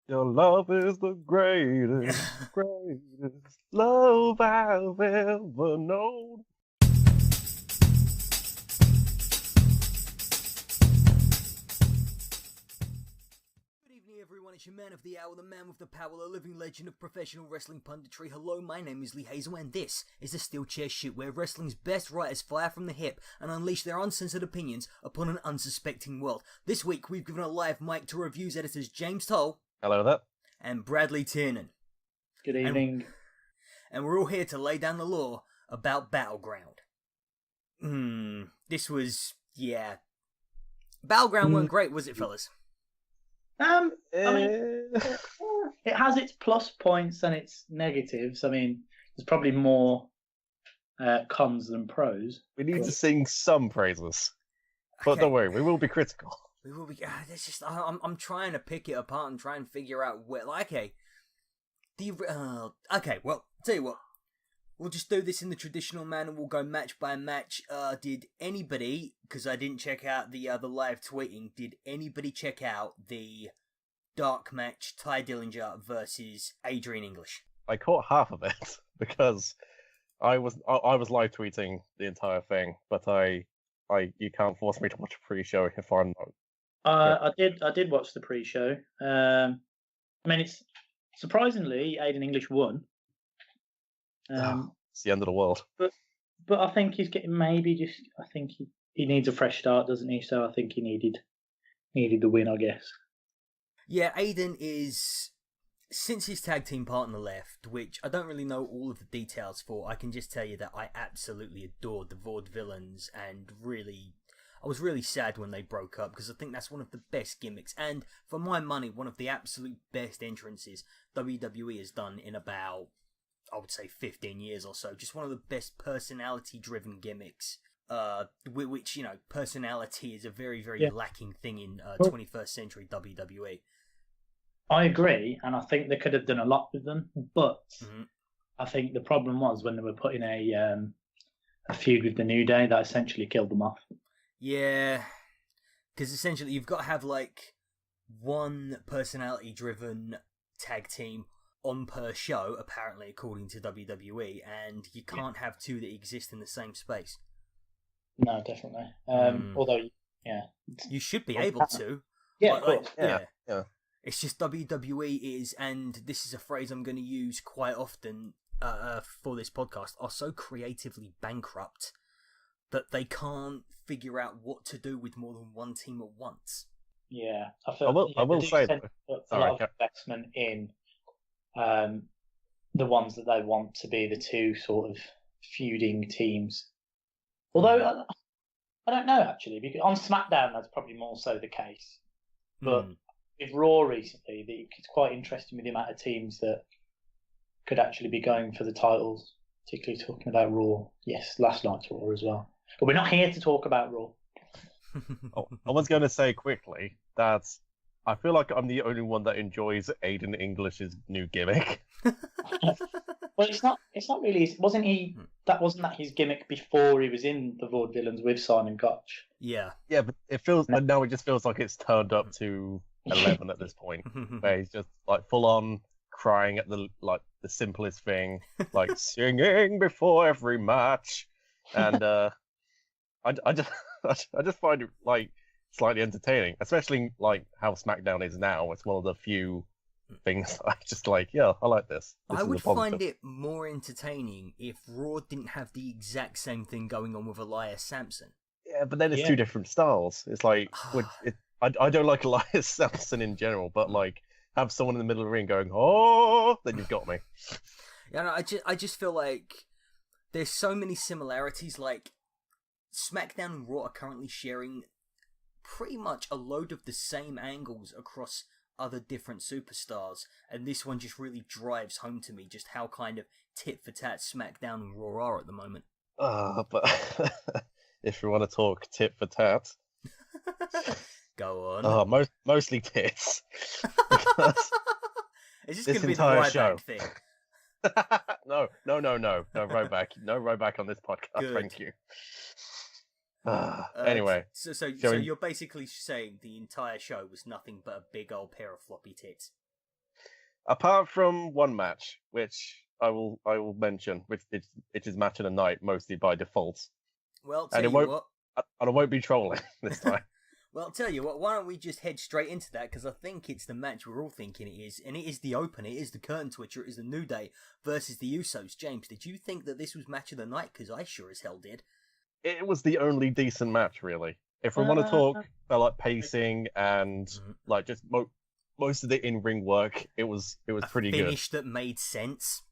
Your love is the greatest, greatest love I've ever known. Good evening, everyone. It's your man of the hour, the man with the power, the living legend of professional wrestling punditry. Hello, my name is Lee Hazell, and this is the SteelChair Shoot, where wrestling's best writers fire from the hip and unleash their uncensored opinions upon an unsuspecting world. This week, we've given a live mic to reviews editors James Toal. Hello there. And Bradley Tiernan. Good evening. And we're all here to lay down the law about Battleground. This was, Battleground weren't great, was it, fellas? I mean, it has its plus points and its negatives. I mean, there's probably more cons than pros. We need to sing some praises. But Okay. don't worry, we will be critical. We will be. It's just I'm trying to pick it apart and try and figure out where. Like, okay, well, tell you what, we'll just do this in the traditional manner. We'll go match by match. Did anybody? Because I didn't check out the live tweeting. Did anybody check out the dark match? Ty Dillinger versus Adrian English. I caught half of it because I was live tweeting the entire thing, but you can't force me to watch a pre-show if I'm not. I did watch the pre-show. I mean, it's surprisingly Aiden English won. It's the end of the world. But I think he's getting I think he needs a fresh start, doesn't he? So I think he needed the win, I guess. Yeah, Aiden is, since his tag team partner left, which I don't really know all of the details for, I can just tell you that I absolutely adored the Vaudevillains, and I was really sad when they broke up, because I think that's one of the best gimmicks, and for my money, one of the absolute best entrances WWE has done in about, I would say, 15 years or so. Just one of the best personality-driven gimmicks, which, personality is a very, very lacking thing in 21st century WWE. I agree, and I think they could have done a lot with them, but I think the problem was when they were putting a feud with the New Day, that essentially killed them off. Yeah, because essentially you've got to have like one personality-driven tag team on per show, apparently, according to WWE, and you can't have two that exist in the same space. No, definitely. Although, you should be able to. Yeah, of course. Yeah. It's just WWE is, and this is a phrase I'm going to use quite often for this podcast, are so creatively bankrupt that they can't figure out what to do with more than one team at once. Yeah, I will say that a lot of investment in the ones that they want to be the two sort of feuding teams. Although I don't know actually, because on SmackDown that's probably more so the case, but with Raw recently, it's quite interesting with the amount of teams that could actually be going for the titles. Particularly talking about Raw. Yes, last night's Raw as well. But we're not here to talk about Raw. I was going to say quickly that I feel like I'm the only one that enjoys Aiden English's new gimmick. Well, it's not really. Wasn't that his gimmick before he was in the Vaudevillains with Simon Gotch? Yeah. Yeah, but now it just feels like it's turned up to 11 at this point, where he's just like full on crying at the simplest thing, like singing before every match, and I just find it like slightly entertaining, especially like how SmackDown is now. It's one of the few things I just like. Yeah, I like this. I would find it more entertaining if Raw didn't have the exact same thing going on with Elias Sampson. Yeah, but then it's two different styles. It's like I don't like Elias Sampson in general, but like have someone in the middle of the ring going, "Oh," then you've got me. Yeah, no, I just feel like there's so many similarities. Like SmackDown and Raw are currently sharing pretty much a load of the same angles across other different superstars, and this one just really drives home to me just how kind of tit for tat SmackDown and Raw are at the moment. But if we want to talk tit for tat, go on. Mostly tits. Is this going to be the Ryback thing? No, Ryback on this podcast. Good. Thank you. Anyway, so you're basically saying the entire show was nothing but a big old pair of floppy tits. Apart from one match, which I will mention, which it is match of the night mostly by default, Well, and tell you what. and I won't be trolling this time. Well, I'll tell you what, why don't we just head straight into that, because I think it's the match we're all thinking it is, and it is the opener, it is the curtain twitcher, it is the New Day versus the Usos. James, did you think that this was match of the night? Because I sure as hell did. It was the only decent match, really. If we want to talk about like pacing and like just most of the in-ring work, it was pretty good. A finish that made sense.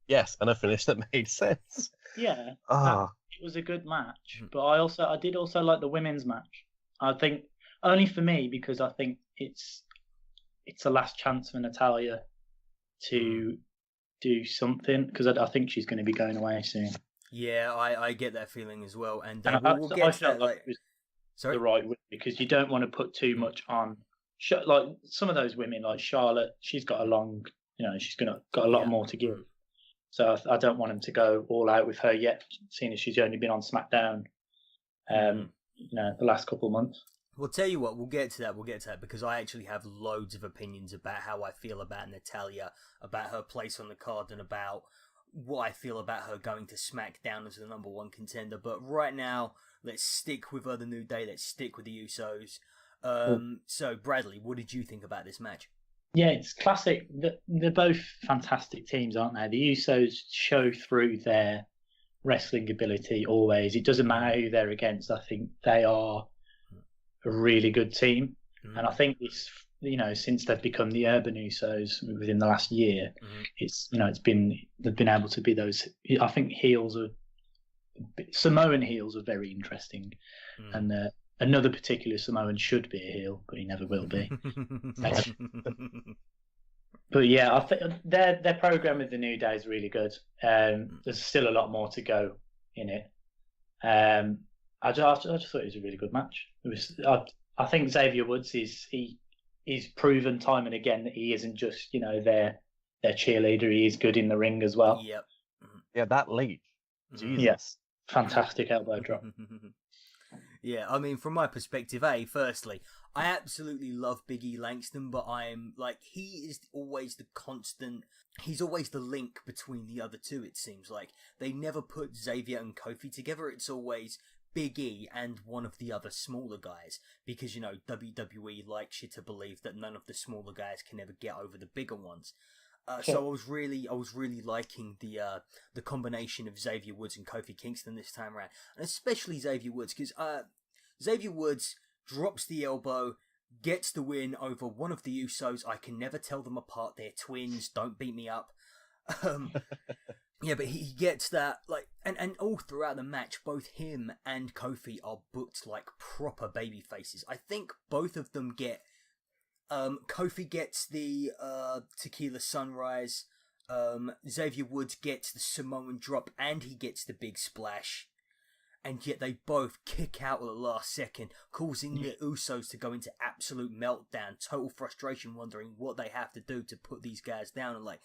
Yes, and a finish that made sense. Yeah, it was a good match, but I did also like the women's match. I think only for me, because I think it's a last chance for Natalya to do something, because I think she's going to be going away soon. Yeah, I get that feeling as well, and we'll get to that. Like, sorry, the right way, because you don't want to put too much on. Like some of those women, like Charlotte, she's got a long, she's got a lot more to give. So I don't want them to go all out with her yet, seeing as she's only been on SmackDown, the last couple of months. Well, tell you what, we'll get to that, because I actually have loads of opinions about how I feel about Natalya, about her place on the card, and about what I feel about her going to SmackDown as the number one contender. But right now, let's stick with the New Day, let's stick with the Usos. So, Bradley, what did you think about this match? Yeah, it's classic. They're both fantastic teams, aren't they? The Usos show through their wrestling ability always. It doesn't matter who they're against. I think they are a really good team. And I think this, since they've become the Urban Usos within the last year, they've been able to be those. I think Samoan heels are very interesting, and another particular Samoan should be a heel, but he never will be. But yeah, I think their program with the New Day is really good. There's still a lot more to go in it. I just thought it was a really good match. I think Xavier Woods he's proven time and again that he isn't just their cheerleader. He is good in the ring as well. Yep. Yeah, that leap. Jesus. Yes. Fantastic elbow drop. Yeah, I mean, from my perspective, firstly, I absolutely love Big E Langston, but I'm like, he is always the constant, he's always the link between the other two, it seems like. They never put Xavier and Kofi together, it's always Big E and one of the other smaller guys, because, WWE likes you to believe that none of the smaller guys can ever get over the bigger ones. So I was really liking the combination of Xavier Woods and Kofi Kingston this time around, and especially Xavier Woods, because Xavier Woods drops the elbow, gets the win over one of the Usos. I can never tell them apart. They're twins. Don't beat me up. Yeah, but he gets that, like, and all throughout the match, both him and Kofi are booked like proper baby faces. I think both of them get. Kofi gets the Tequila Sunrise, Xavier Woods gets the Samoan drop, and he gets the big splash, and yet they both kick out at the last second, causing the Usos to go into absolute meltdown, total frustration, wondering what they have to do to put these guys down, and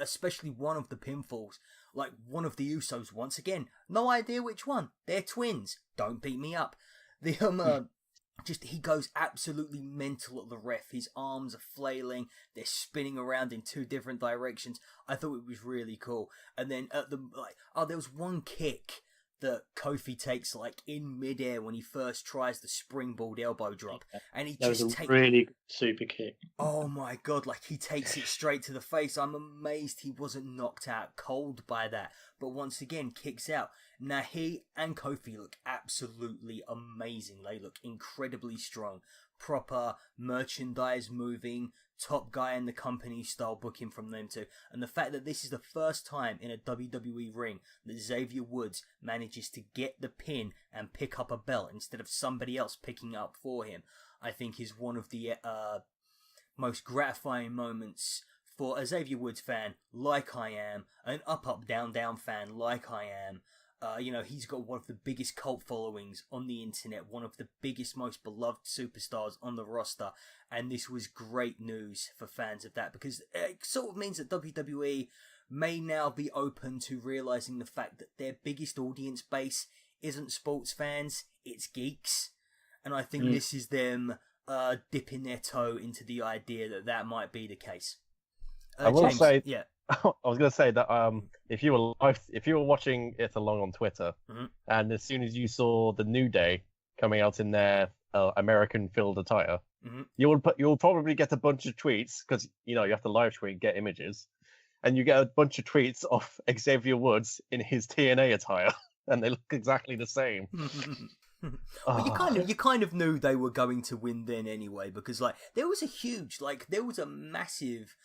especially one of the pinfalls, like one of the Usos, once again, no idea which one, they're twins, don't beat me up, he goes absolutely mental at the ref. His arms are flailing. They're spinning around in two different directions. I thought it was really cool. And then there was one kick that Kofi takes in midair when he first tries the springboard elbow drop, and he was a really super kick. Oh my god! He takes it straight to the face. I'm amazed he wasn't knocked out cold by that. But once again, kicks out. Now he and Kofi look absolutely amazing. They look incredibly strong. Proper merchandise moving, top guy in the company style booking from them too. And the fact that this is the first time in a WWE ring that Xavier Woods manages to get the pin and pick up a belt instead of somebody else picking it up for him, I think is one of the most gratifying moments for a Xavier Woods fan like I am, an up, down, down fan like I am. He's got one of the biggest cult followings on the internet, one of the biggest, most beloved superstars on the roster, and this was great news for fans of that, because it sort of means that WWE may now be open to realizing the fact that their biggest audience base isn't sports fans, it's geeks, and I think this is them dipping their toe into the idea that might be the case. I will James, say, yeah. I was going to say that if you were watching it along on Twitter, and as soon as you saw the New Day coming out in their American filled attire, you'll probably get a bunch of tweets because you have to live tweet, get images, and you get a bunch of tweets of Xavier Woods in his TNA attire, and they look exactly the same. Well, you kind of knew they were going to win then anyway, because there was a massive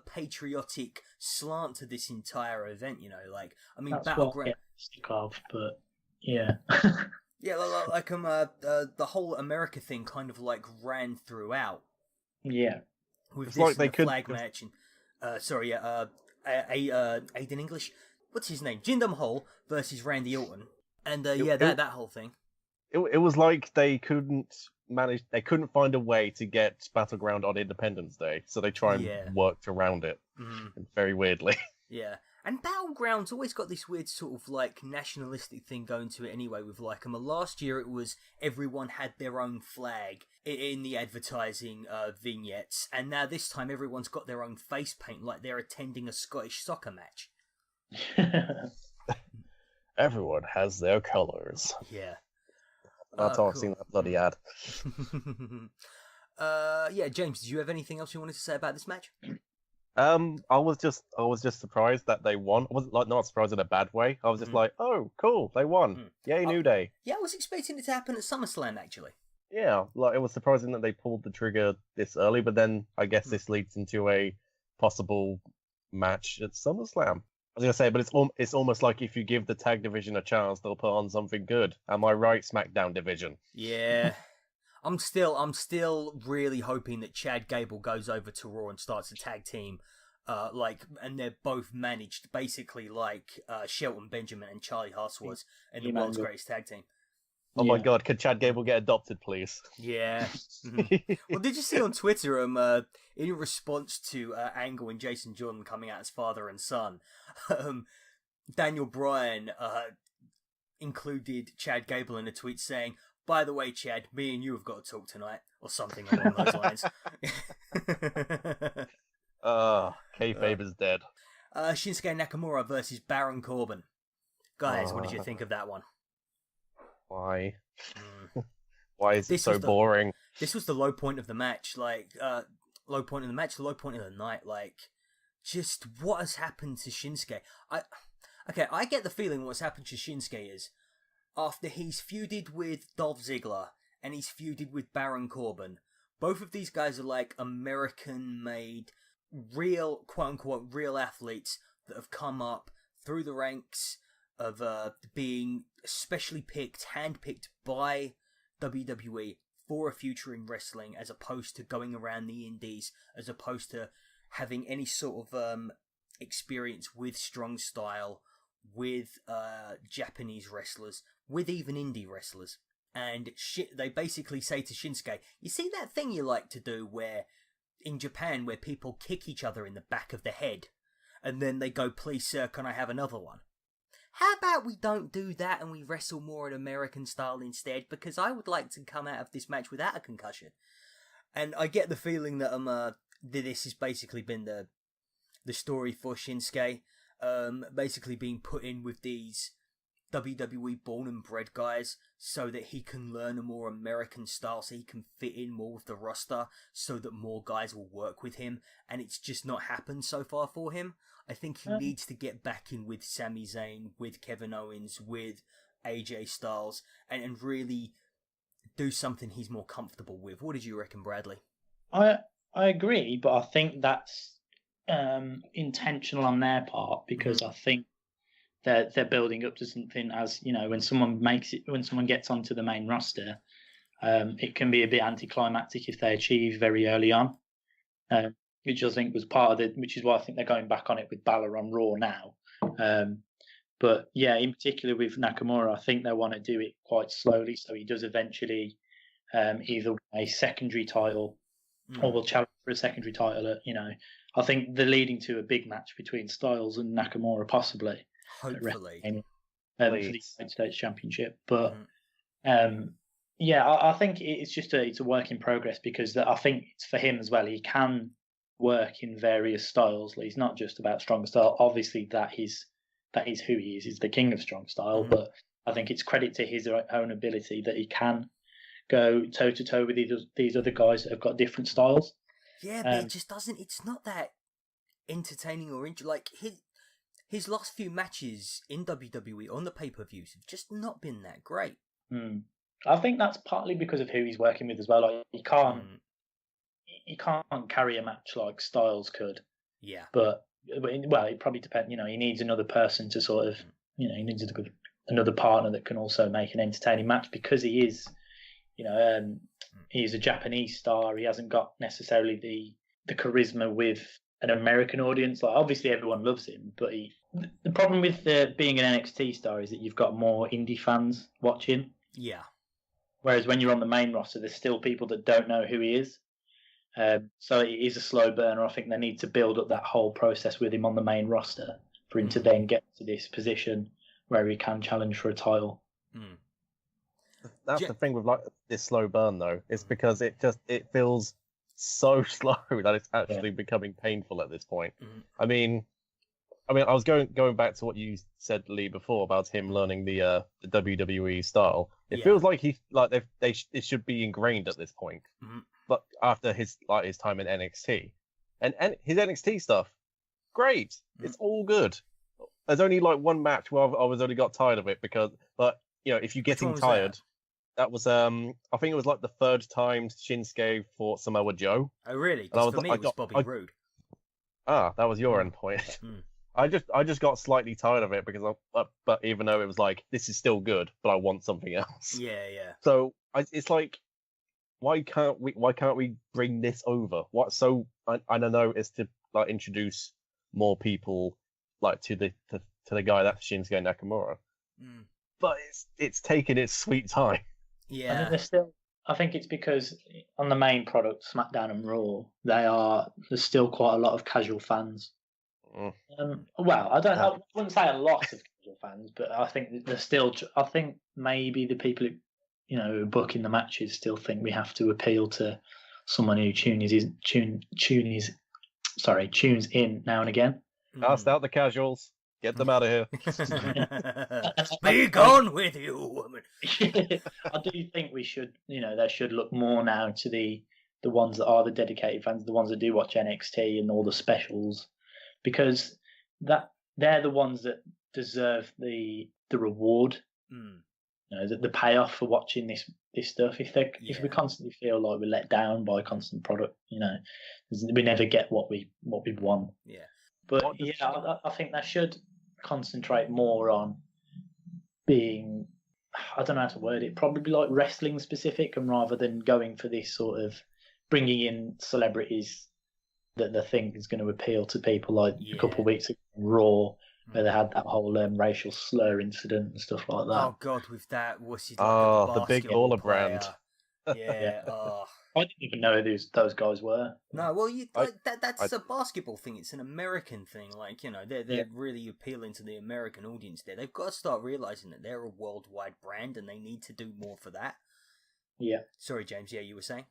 patriotic slant to this entire event. That's Battleground. What stick of, but yeah. Yeah, the whole America thing kind of ran throughout. Yeah, with it's this like they could flag match and Aiden English, what's his name? Jinder Mahal versus Randy Orton, and that whole thing. It was like they couldn't find a way to get Battleground on Independence Day, so they try and worked around it very weirdly. Yeah. And Battleground's always got this weird sort of nationalistic thing going to it anyway with last year it was everyone had their own flag in the advertising vignettes, and now this time everyone's got their own face paint like they're attending a Scottish soccer match. Everyone has their colours. Yeah. That's all I've seen that bloody ad. Yeah, James, did you have anything else you wanted to say about this match? I was just surprised that they won. I wasn't not surprised in a bad way. I was just like, oh, cool, they won. Yay, New Day. Yeah, I was expecting it to happen at SummerSlam actually. Yeah, it was surprising that they pulled the trigger this early, but then I guess this leads into a possible match at SummerSlam. I was gonna say, but it's almost like if you give the tag division a chance, they'll put on something good. Am I right, SmackDown division? Yeah. I'm still really hoping that Chad Gable goes over to Raw and starts a tag team, and they're both managed basically like Shelton Benjamin and Charlie Haas was in the World's Greatest Tag Team. Oh my God, could Chad Gable get adopted, please? Yeah. Well, did you see on Twitter, in response to Angle and Jason Jordan coming out as father and son, Daniel Bryan included Chad Gable in a tweet saying, "By the way, Chad, me and you have got to talk tonight," or something along those lines. Kayfabe is dead. Shinsuke Nakamura versus Baron Corbin. Guys, what did you think of that one? Why? Why is it so boring? This was the low point of the match. Low point of the match, low point of the night. Just what has happened to Shinsuke? I get the feeling what's happened to Shinsuke is, after he's feuded with Dolph Ziggler and he's feuded with Baron Corbin, both of these guys are American-made, real, quote-unquote, real athletes that have come up through the ranks of being specially picked, hand-picked by WWE for a future in wrestling, as opposed to going around the indies, as opposed to having any sort of experience with strong style, with Japanese wrestlers, with even indie wrestlers. And they basically say to Shinsuke, you see that thing you like to do where, in Japan, where people kick each other in the back of the head, and then they go, "Please sir, can I have another one?" How about we don't do that and we wrestle more in American style instead, because I would like to come out of this match without a concussion. And I get the feeling that this has basically been the story for Shinsuke, basically being put in with these WWE born and bred guys so that he can learn a more American style, so he can fit in more with the roster, so that more guys will work with him, and it's just not happened so far for him. I think he needs to get back in with Sami Zayn, with Kevin Owens, with AJ Styles, and really do something he's more comfortable with. What did you reckon, Bradley? I agree, but I think that's intentional on their part, because I think they're building up to something. As you know, when someone gets onto the main roster, it can be a bit anticlimactic if they achieve very early on, which I think was part of which is why I think they're going back on it with Balor on Raw now. But yeah, in particular with Nakamura, I think they want to do it quite slowly, so he does eventually either win a secondary title or will challenge for a secondary title. I think they're leading to a big match between Styles and Nakamura, possibly. Hopefully. For the United States Championship. But I think it's just it's a work in progress, because I think it's for him as well. He can work in various styles. He's not just about strong style. Obviously, that is who he is. He's the king of strong style. Mhm. But I think it's credit to his own ability that he can go toe to toe with these other guys that have got different styles. Yeah, but it just doesn't. It's not that entertaining or like his last few matches in WWE on the pay-per-views have just not been that great. I think that's partly because of who he's working with as well. Like he can't carry a match like Styles could. Yeah. But well, it probably depends. He needs another person to sort of, he needs another partner that can also make an entertaining match because he is, he's a Japanese star. He hasn't got necessarily the charisma with an American audience. Like obviously everyone loves him, but the problem with being an NXT star is that you've got more indie fans watching. Yeah. Whereas when you're on the main roster, there's still people that don't know who he is. So it is a slow burner. I think they need to build up that whole process with him on the main roster for him to then get to this position where he can challenge for a title. That's the thing with like this slow burn though. It's because it feels so slow that it's actually becoming painful at this point. I mean, I was going back to what you said, Lee, before about him learning the WWE style. It feels like it should be ingrained at this point. But after his time in NXT, and his NXT stuff, great. It's all good. There's only like one match where I was only got tired of it but if you're getting tired, that was I think it was like the third time Shinsuke fought Samoa Joe. Oh really? Because for me it was Bobby Roode. Ah, that was your end point. I just got slightly tired of it because but even though it was like this is still good, but I want something else. Yeah. So it's like. Why can't we bring this over? I don't know. It's to like introduce more people like to the guy that's Shinsuke Nakamura. But it's taken its sweet time. Yeah. I think it's because on the main product, SmackDown and Raw, there's still quite a lot of casual fans. Well, I wouldn't say a lot of casual fans, but I think there's still. I think maybe the people who booking the matches still think we have to appeal to someone who tunes in now and again. Cast out the casuals. Get them out of here. Be gone with you, woman. I do think we should, they should look more now to the ones that are the dedicated fans, the ones that do watch NXT and all the specials, because they're the ones that deserve the reward. The payoff for watching this stuff. If we constantly feel like we're let down by constant product, we never get what we want. Yeah. But I think they should concentrate more on being, I don't know how to word it, probably like wrestling specific, and rather than going for this sort of bringing in celebrities that they think is going to appeal to people, like a couple of weeks ago Raw, where they had that whole racial slur incident and stuff like that. Oh God, with that, what's his like the big baller brand. Yeah. I didn't even know who those guys were. No, well, that's a basketball thing. It's an American thing. Like they're really appealing to the American audience. There, they've got to start realizing that they're a worldwide brand, and they need to do more for that. Yeah. Sorry, James. Yeah, you were saying.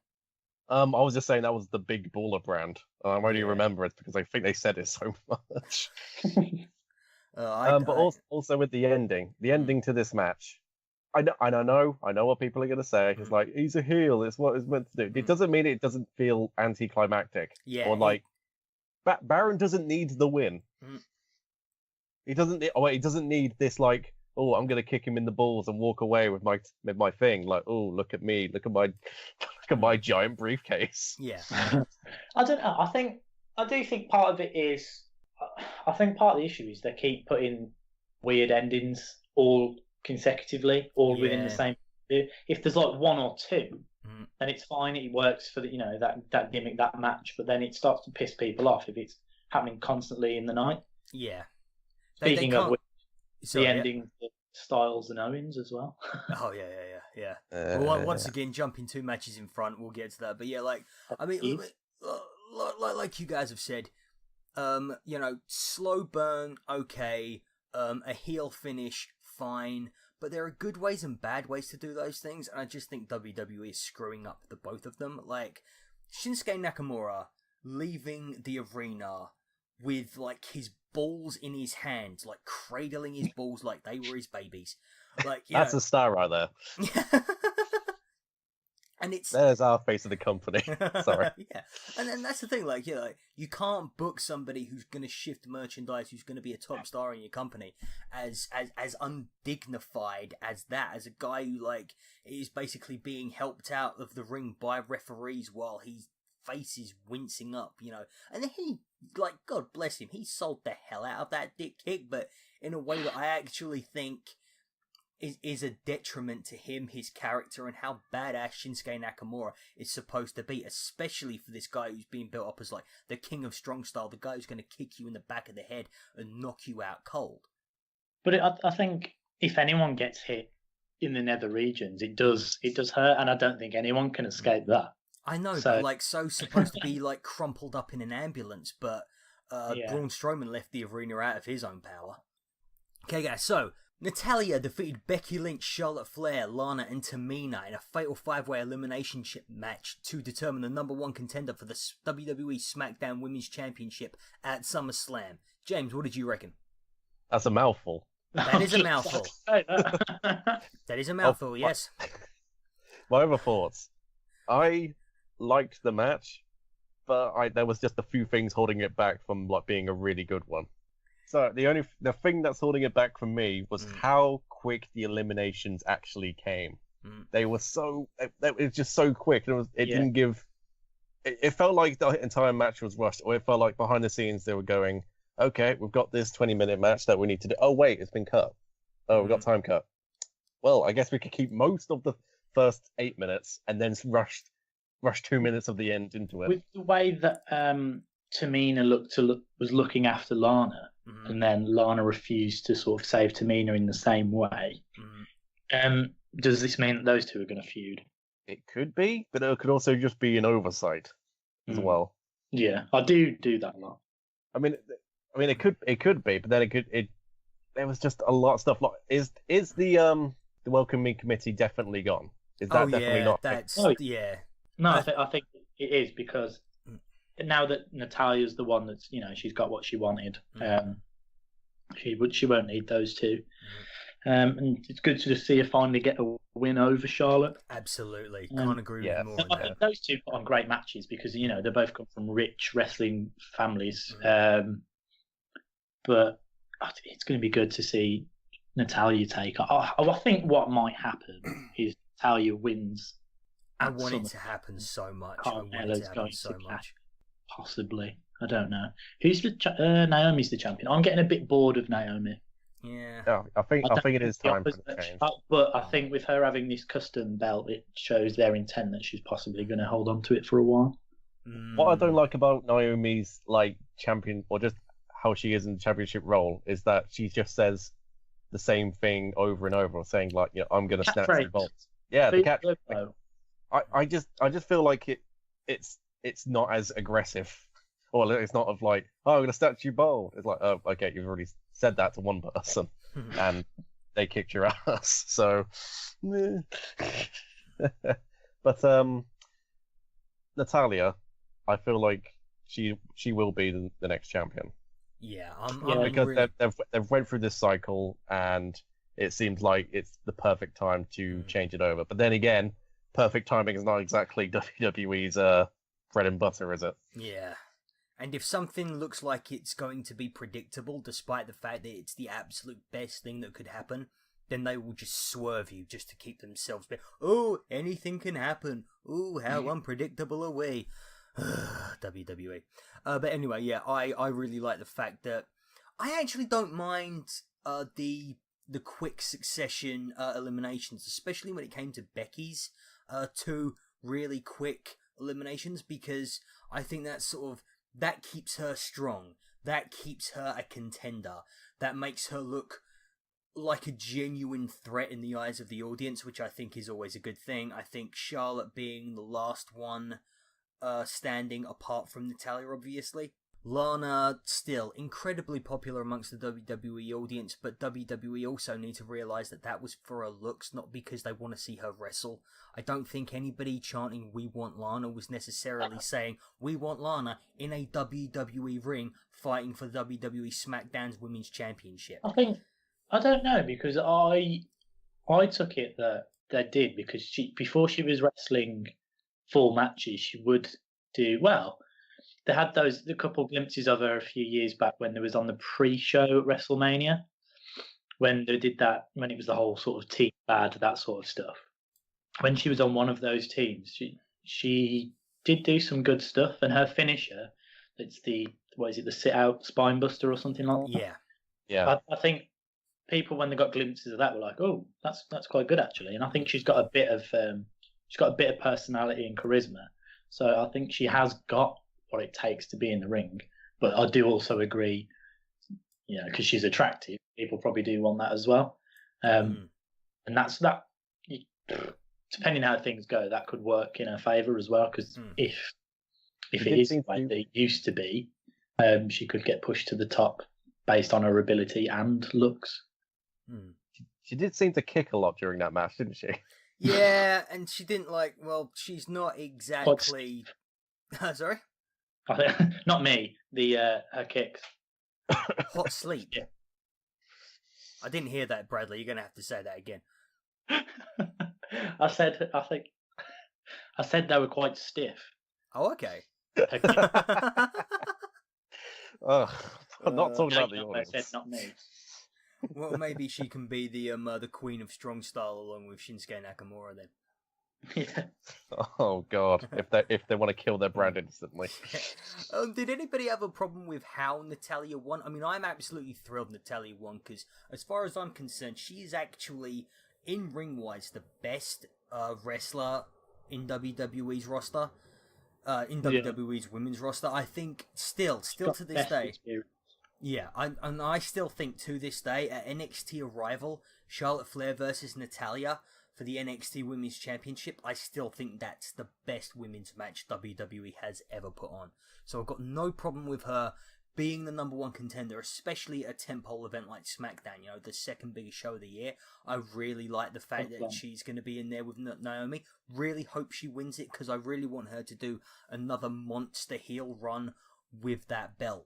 I was just saying that was the big baller brand. I only remember it because I think they said it so much. But also with the ending to this match, I know what people are gonna say. It's like he's a heel. It's what it's meant to do. It doesn't mean it doesn't feel anticlimactic. Yeah. Or like Baron doesn't need the win. He doesn't. He doesn't need this like. Oh, I'm gonna kick him in the balls and walk away with my thing. Like, oh, look at me. Look at my giant briefcase. Yeah. I don't know. I do think part of it is. I think part of the issue is they keep putting weird endings all consecutively, all within the same. If there's like one or two, then it's fine. It works for that gimmick, that match. But then it starts to piss people off if it's happening constantly in the night. Yeah. Speaking of which, the ending of Styles and Owens as well. Oh yeah. Well, once again, jumping 2 matches in front. We'll get to that. But yeah, like I mean, like you guys have said. Slow burn, okay. A heel finish, fine. But there are good ways and bad ways to do those things, and I just think WWE is screwing up the both of them. Like, Shinsuke Nakamura, leaving the arena with, like, his balls in his hands, like, cradling his balls like they were his babies. Like, That's a star right there. And it's... There's our face of the company. Sorry. Yeah. And then that's the thing, like, you can't book somebody who's going to shift merchandise, who's going to be a top star in your company, as undignified as that, as a guy who, like, is basically being helped out of the ring by referees while his face is wincing up, And then he, like, God bless him, he sold the hell out of that dick kick, but in a way that I actually think is a detriment to him, his character, and how badass Shinsuke Nakamura is supposed to be, especially for this guy who's being built up as, like, the king of strong style, the guy who's going to kick you in the back of the head and knock you out cold. But I think if anyone gets hit in the nether regions, it does hurt, and I don't think anyone can escape that. I know, but, like, So's supposed to be, like, crumpled up in an ambulance, but Braun Strowman left the arena out of his own power. Okay, guys, so Natalya defeated Becky Lynch, Charlotte Flair, Lana, and Tamina in a fatal 5-way elimination match to determine the number 1 contender for the WWE SmackDown Women's Championship at SummerSlam. James, what did you reckon? That's a mouthful. That is a mouthful. That is a mouthful, yes. My other thoughts. I liked the match, but there was just a few things holding it back from, like, being a really good one. So the thing that's holding it back from me was how quick the eliminations actually came. They were it was just so quick. Didn't give. It felt like the entire match was rushed, or it felt like behind the scenes they were going, "Okay, we've got this 20-minute match that we need to do. Oh wait, it's been cut. Oh, we've got time cut. Well, I guess we could keep most of the first 8 minutes and then rush 2 minutes of the end into it." With the way that Tamina was looking after Lana. And then Lana refused to sort of save Tamina in the same way. Does this mean that those two are going to feud? It could be, but it could also just be an oversight as well. Yeah, I do that a lot. I mean, it could be, but then there was just a lot of stuff. Like, is the welcoming committee definitely gone? Is that definitely not? Yeah. No, I think it is, because now that Natalya's the one that's, she's got what she wanted, she won't need those two. And it's good to just see her finally get a win over Charlotte. Absolutely. Can't agree with more. I think those two put on great matches because, they both come from rich wrestling families. But it's going to be good to see Natalya take. I think what might happen is Natalya wins. I want it to happen so much. Possibly. I don't know. Who's Naomi's the champion. I'm getting a bit bored of Naomi. Yeah. I think it is time for the change. But I think with her having this custom belt, it shows their intent that she's possibly going to hold on to it for a while. What I don't like about Naomi's, like, champion, or just how she is in the championship role, is that she just says the same thing over and over, saying, like, I'm going to snatch the bolts. Yeah, the catch. I just feel like it's not as aggressive. Or it's not of like, I'm going to snatch you bold. It's like, oh, okay, you've already said that to one person, and they kicked your ass. So, but Natalya, I feel like she will be the next champion. Yeah, because really... they've went through this cycle, and it seems like it's the perfect time to change it over. But then again, perfect timing is not exactly WWE's bread and butter, is it? Yeah. And if something looks like it's going to be predictable, despite the fact that it's the absolute best thing that could happen, then they will just swerve you just to keep themselves back. Oh, anything can happen. Oh, how unpredictable are we? WWE. But anyway, yeah, I really like the fact that I actually don't mind the quick succession eliminations, especially when it came to Becky's 2 really quick eliminations, because I think that keeps her strong. That keeps her a contender. That makes her look like a genuine threat in the eyes of the audience, which I think is always a good thing. I think Charlotte being the last one standing apart from Natalya, obviously, Lana, still incredibly popular amongst the WWE audience, but WWE also need to realise that was for her looks, not because they want to see her wrestle. I don't think anybody chanting "We want Lana" was necessarily saying "We want Lana" in a WWE ring fighting for WWE SmackDown's Women's Championship. I don't know, because I took it that they did, because before she was wrestling full matches, she would do well. They had the couple glimpses of her a few years back when there was on the pre-show at WrestleMania, when they did that, when it was the whole sort of team bad, that sort of stuff. When she was on one of those teams, she did do some good stuff, and her finisher, it's the sit-out spine buster or something like that. Yeah. I think people, when they got glimpses of that, were like, "Oh, that's quite good actually." And I think she's got a bit of personality and charisma, so I think she has got what it takes to be in the ring. But I do also agree, because she's attractive, people probably do want that as well. And that's that. Depending how things go, that could work in her favour as well. Because if it is like it used to be, she could get pushed to the top based on her ability and looks. She did seem to kick a lot during that match, didn't she? Yeah, and she didn't she's not exactly. Sorry? Not me. Her kicks. Hot sleep. Yeah. I didn't hear that, Bradley. You're going to have to say that again. I said they were quite stiff. Oh, okay. I'm not talking about the audience. I said not me. Well, maybe she can be the queen of strong style along with Shinsuke Nakamura then. Yeah. Oh God! If they want to kill their brand instantly. Did anybody have a problem with how Natalya won? I mean, I'm absolutely thrilled Natalya won, because as far as I'm concerned, she is actually, in ring wise, the best wrestler in WWE's roster. In WWE's women's roster, I think still to this day. Experience. Yeah, I still think to this day at NXT Arrival, Charlotte Flair versus Natalya for the NXT Women's Championship, I still think that's the best women's match WWE has ever put on. So I've got no problem with her being the number one contender, especially a tentpole event like SmackDown, the second biggest show of the year. I really like the fact that she's going to be in there with Naomi. Really hope she wins it, because I really want her to do another monster heel run with that belt.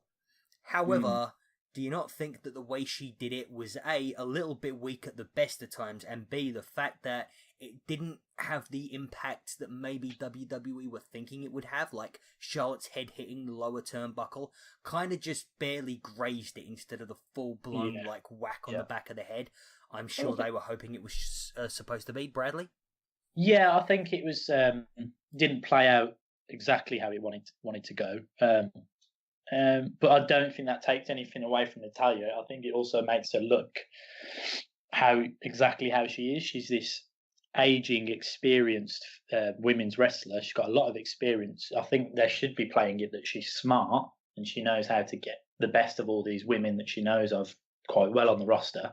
However, do you not think that the way she did it was A, a little bit weak at the best of times, and B, the fact that it didn't have the impact that maybe WWE were thinking it would have, like Charlotte's head hitting the lower turnbuckle, kind of just barely grazed it instead of the full-blown whack on the back of the head? I'm sure they were hoping it was supposed to be. Bradley? Yeah, I think it was didn't play out exactly how he wanted to go. But I don't think that takes anything away from Natalya. I think it also makes her look exactly how she is. She's this aging, experienced women's wrestler. She's got a lot of experience. I think they should be playing it that she's smart and she knows how to get the best of all these women that she knows of quite well on the roster,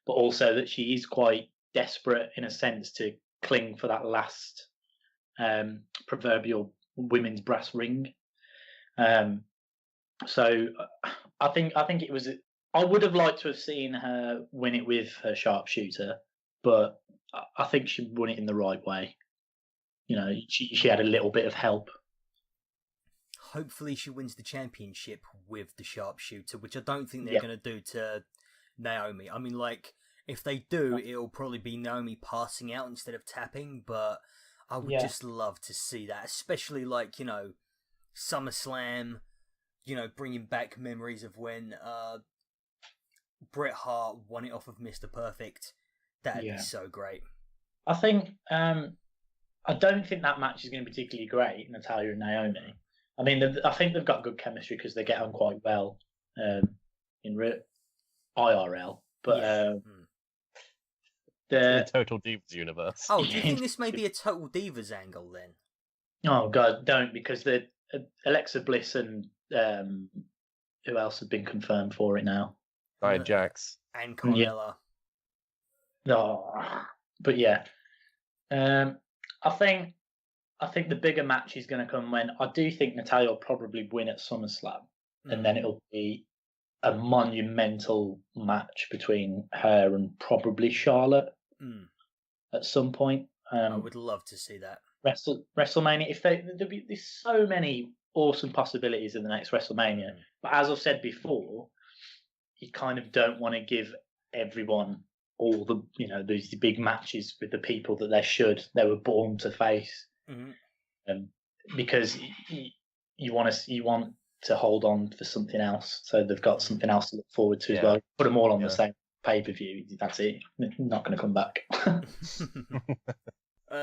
but also that she is quite desperate in a sense to cling for that last proverbial women's brass ring. So I think it was. I would have liked to have seen her win it with her sharpshooter, but I think she won it in the right way. She had a little bit of help. Hopefully, she wins the championship with the sharpshooter, which I don't think they're going to do to Naomi. I mean, if they do, it'll probably be Naomi passing out instead of tapping. But I would just love to see that, especially SummerSlam. Bringing back memories of when Bret Hart won it off of Mr. Perfect. That'd be so great. I think I don't think that match is going to be particularly great, Natalya and Naomi. I mean, I think they've got good chemistry because they get on quite well in IRL. But the Total Divas universe. Oh, do you think this may be a Total Divas angle then? Oh God, don't, because the Alexa Bliss and who else has been confirmed for it now? Nia Jax and Carmella. No, but I think the bigger match is going to come when I do think Natalya will probably win at SummerSlam. and then it'll be a monumental match between her and probably Charlotte at some point. I would love to see that. WrestleMania. There's so many awesome possibilities in the next WrestleMania, but as I've said before, you kind of don't want to give everyone all the these big matches with the people that they were born to face, because you want to hold on for something else, so they've got something else to look forward to as well. Put them all on the same pay-per-view. That's it. Not going to come back.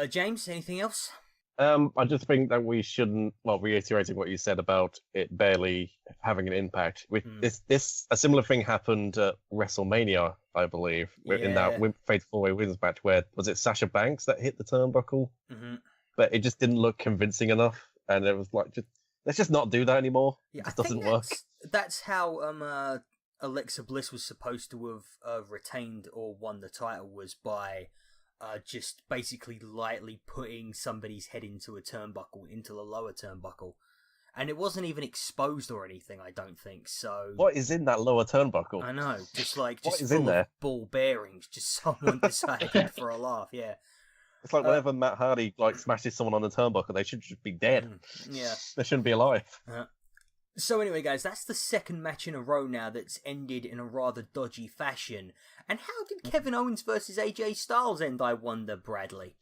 James, anything else? I just think that we shouldn't. Well, reiterating what you said about it barely having an impact. With a similar thing happened at WrestleMania, I believe, in that Fatal 4-Way Women's match. Where was it Sasha Banks that hit the turnbuckle? But it just didn't look convincing enough, and it was like, let's just not do that anymore. It just doesn't work. That's how Alexa Bliss was supposed to have retained or won the title, was by just basically lightly putting somebody's head into the lower turnbuckle. And it wasn't even exposed or anything, I don't think. So what is in that lower turnbuckle? I know, just what is full in there? Of ball bearings. Just someone decided for a laugh. Yeah. It's like whenever Matt Hardy smashes someone on the turnbuckle, they should just be dead. Yeah. They shouldn't be alive. So anyway, guys, that's the second match in a row now that's ended in a rather dodgy fashion. And how did Kevin Owens versus AJ Styles end, I wonder, Bradley?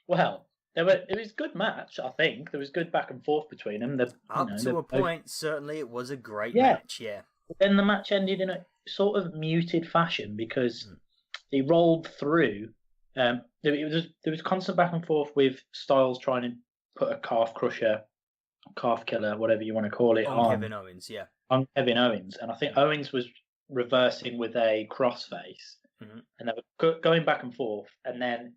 Well, it was a good match, I think. There was good back and forth between them. Up to a point, certainly it was a great match, yeah. But then the match ended in a sort of muted fashion because he rolled through. There was constant back and forth with Styles trying to put a calf killer, whatever you want to call it, on Kevin Owens, yeah. On Kevin Owens. And I think Owens was reversing with a crossface. And they were going back and forth. And then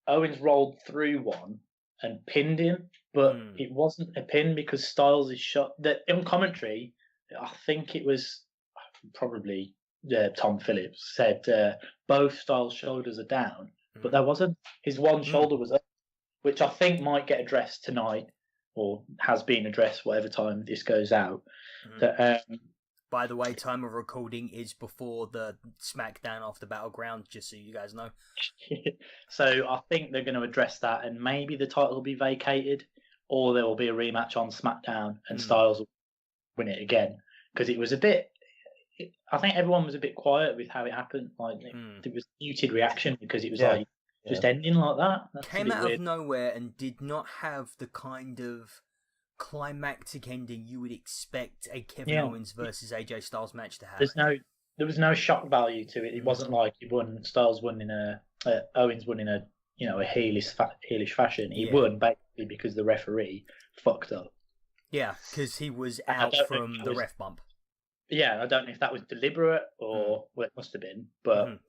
Owens rolled through one and pinned him. But it wasn't a pin because Styles is shot. On commentary, I think it was probably Tom Phillips said both Styles' shoulders are down. But there wasn't. His one shoulder was up, which I think might get addressed tonight, or has been addressed whatever time this goes out. By the way, time of recording is before the SmackDown after Battleground, just so you guys know. So I think they're going to address that, and maybe the title will be vacated, or there will be a rematch on SmackDown, and Styles will win it again. Because it was a bit... I think everyone was a bit quiet with how it happened. Like there was muted reaction because it was just ending like that. That's came out of nowhere and did not have the kind of climactic ending you would expect a Kevin Owens versus AJ Styles match to have. There was no shock value to it. It wasn't like Styles won in Owens won in a heelish fashion. He won basically because the referee fucked up. Yeah, because he was out from the ref bump. Yeah, I don't know if that was deliberate or it must have been, but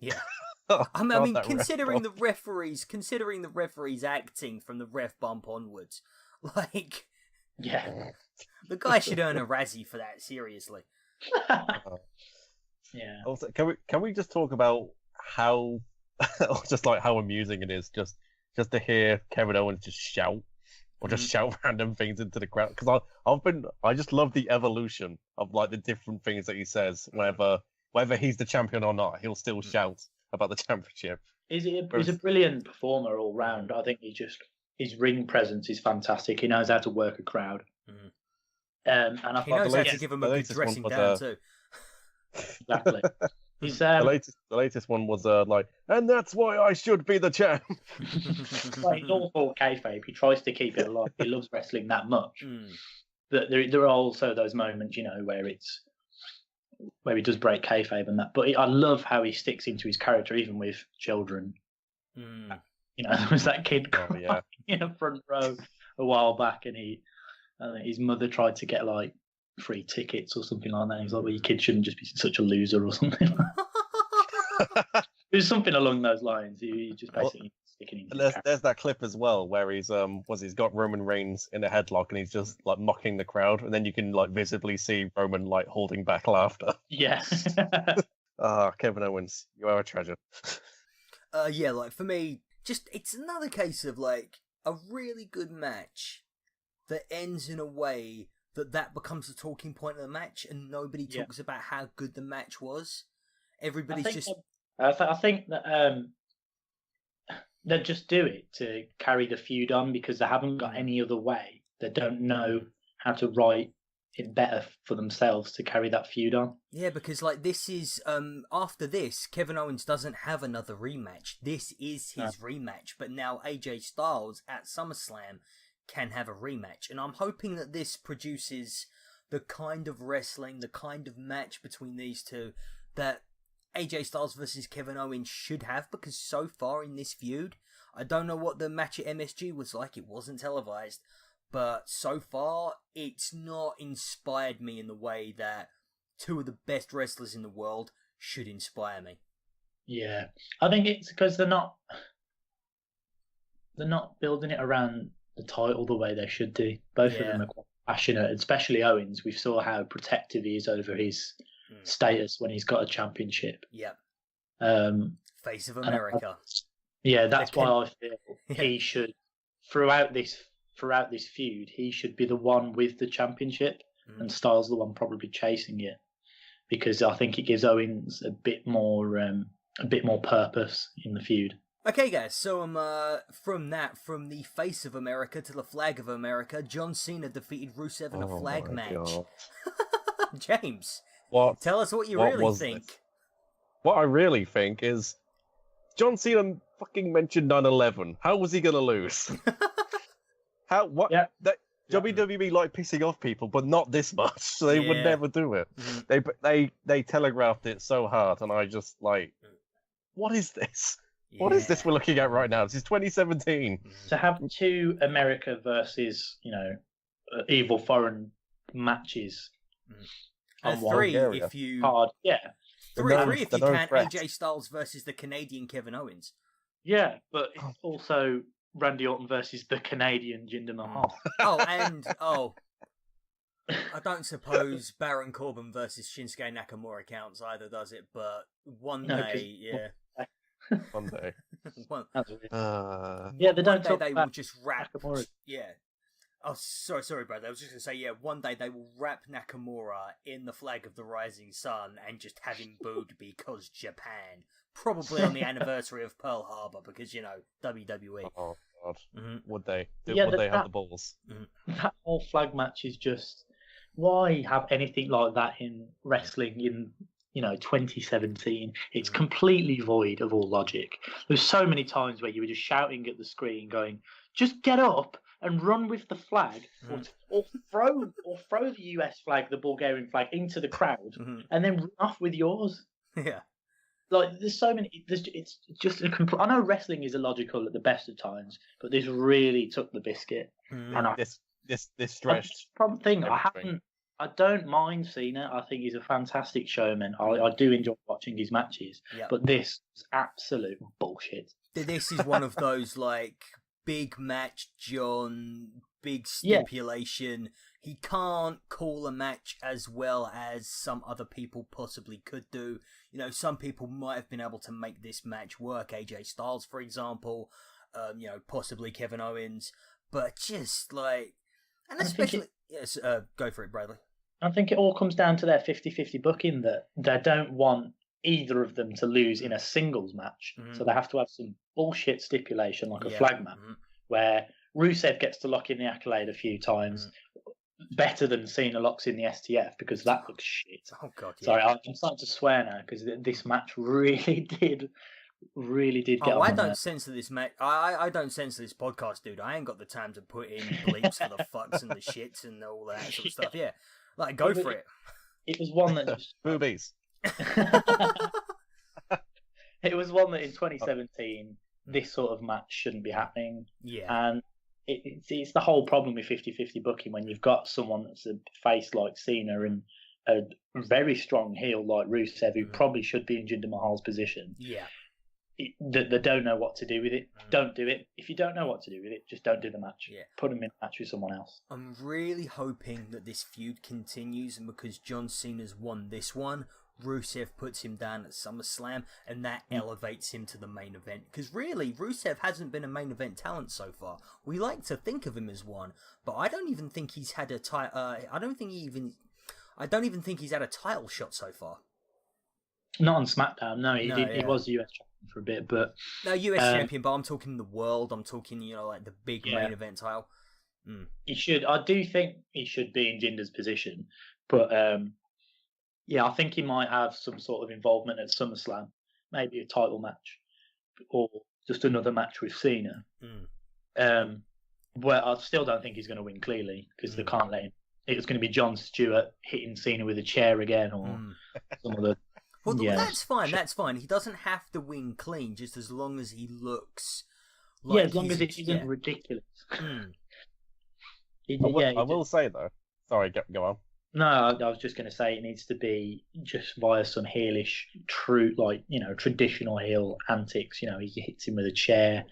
I mean, considering the referees acting from the ref bump onwards, like, the guy should earn a Razzie for that. Seriously. Yeah. Also, can we just talk about how, just like how amusing it is, just to hear Kevin Owens just shout. Or just shout random things into the crowd, because I just love the evolution of like the different things that he says. Whether he's the champion or not, he'll still shout about the championship. He's a brilliant performer all round. I think his ring presence is fantastic. He knows how to work a crowd, and I he knows how to give him a good dressing down too. Exactly. The latest one was and that's why I should be the champ. Well, he's all for kayfabe. He tries to keep it alive. He loves wrestling that much. But there are also those moments, where he does break kayfabe and that. But I love how he sticks into his character, even with children. There was that kid in a front row a while back, and his mother tried to get like free tickets or something like that. He's like, well, your kid shouldn't just be such a loser or something. It was something along those lines. He just basically sticking into there's that clip as well where he's got Roman Reigns in a headlock and he's just like mocking the crowd, and then you can like visibly see Roman like holding back laughter. Yeah. Kevin Owens, you are a treasure. Like for me, just it's another case of like a really good match that ends in a way that becomes the talking point of the match, and nobody talks about how good the match was. Everybody's just. I think that they just do it to carry the feud on because they haven't got any other way. They don't know how to write it better for themselves to carry that feud on. Yeah, because like this is after this, Kevin Owens doesn't have another rematch. This is his rematch, but now AJ Styles at SummerSlam can have a rematch, and I'm hoping that this produces the kind of wrestling, the kind of match between these two that AJ Styles versus Kevin Owens should have, because so far in this feud, I don't know what the match at MSG was like, it wasn't televised, but so far it's not inspired me in the way that two of the best wrestlers in the world should inspire me. Yeah, I think it's because they're not building it around the title the way they should do. Both of them are quite passionate, especially Owens. We saw how protective he is over his status when he's got a championship. Yeah. Face of And America. that's why I feel he should throughout this feud he should be the one with the championship and Styles the one probably chasing it, because I think it gives Owens a bit more purpose in the feud. Okay, guys, so from the face of America to the flag of America, John Cena defeated Rusev in a flag match. James, tell us what you really think. This? What I really think is John Cena fucking mentioned 9/11. How was he gonna lose? WWE like pissing off people, but not this much. So they would never do it. They telegraphed it so hard, and I just like, what is this? Yeah. What is this we're looking at right now? This is 2017. To have two America versus, evil foreign matches. Three if you... Hard. Yeah. Three if you count AJ Styles versus the Canadian Kevin Owens. Yeah, but also Randy Orton versus the Canadian Jinder Mahal. I don't suppose Baron Corbin versus Shinsuke Nakamura counts either, does it? But one day. One day. They don't talk they about will just wrap. Nakamura. Yeah. Oh, sorry, brother. I was just going to say, one day they will wrap Nakamura in the flag of the rising sun and just have him booed because Japan. Probably on the anniversary of Pearl Harbor, because, WWE. Oh, God. Mm-hmm. Would they? Would they have the balls? That whole flag match is just... Why have anything like that in wrestling in 2017? It's completely void of all logic. There's so many times where you were just shouting at the screen going, just get up and run with the flag, or throw the US flag, the Bulgarian flag, into the crowd, and then run off with yours. Yeah. Like, there's so many... It's just a complete... I know wrestling is illogical at the best of times, but this really took the biscuit. And this stretched... Thing, I don't mind Cena. I think he's a fantastic showman. I do enjoy watching his matches. Yep. But this is absolute bullshit. This is one of those, like, big match, John, big stipulation. Yeah. He can't call a match as well as some other people possibly could do. Some people might have been able to make this match work. AJ Styles, for example. Possibly Kevin Owens. But just, like... And especially... Yes, go for it, Bradley. I think it all comes down to their 50-50 booking, that they don't want either of them to lose in a singles match. So they have to have some bullshit stipulation, like a flag match, where Rusev gets to lock in the Accolade a few times, better than Cena locks in the STF, because that looks shit. Oh, God, yeah. Sorry, I'm starting to swear now, because this match really did get on. I don't censor this match. I don't censor this podcast, dude. I ain't got the time to put in bleeps for the fucks and the shits and all that sort of stuff. Yeah, like, go for it. It was one that just... Boobies. It was one that in 2017 this sort of match shouldn't be happening. Yeah. And it's the whole problem with 50-50 booking, when you've got someone that's a face like Cena and a very strong heel like Rusev, who probably should be in Jinder Mahal's position. Yeah. They don't know what to do with it. Don't do it. If you don't know what to do with it, just don't do the match. Yeah. Put them in a match with someone else. I'm really hoping that this feud continues, and because John Cena's won this one, Rusev puts him down at SummerSlam, and that elevates him to the main event. Because really, Rusev hasn't been a main event talent so far. We like to think of him as one, but I don't even think he's had a I don't even think he's had a title shot so far. Not on SmackDown. No, he did. He was US champion for a bit, but no, US champion. But I'm talking the world. I'm talking, like the big main event title. He should. I do think he should be in Jinder's position, but I think he might have some sort of involvement at SummerSlam, maybe a title match, or just another match with Cena. Well, I still don't think he's going to win clearly because they can't let him. It's going to be Jon Stewart hitting Cena with a chair again, or some other. Well, that's fine. That's fine. He doesn't have to win clean, just as long as he looks. Like as long as it isn't ridiculous. I will say though. Sorry, go on. No, I was just going to say it needs to be just via some heelish, true, traditional heel antics. He hits him with a chair.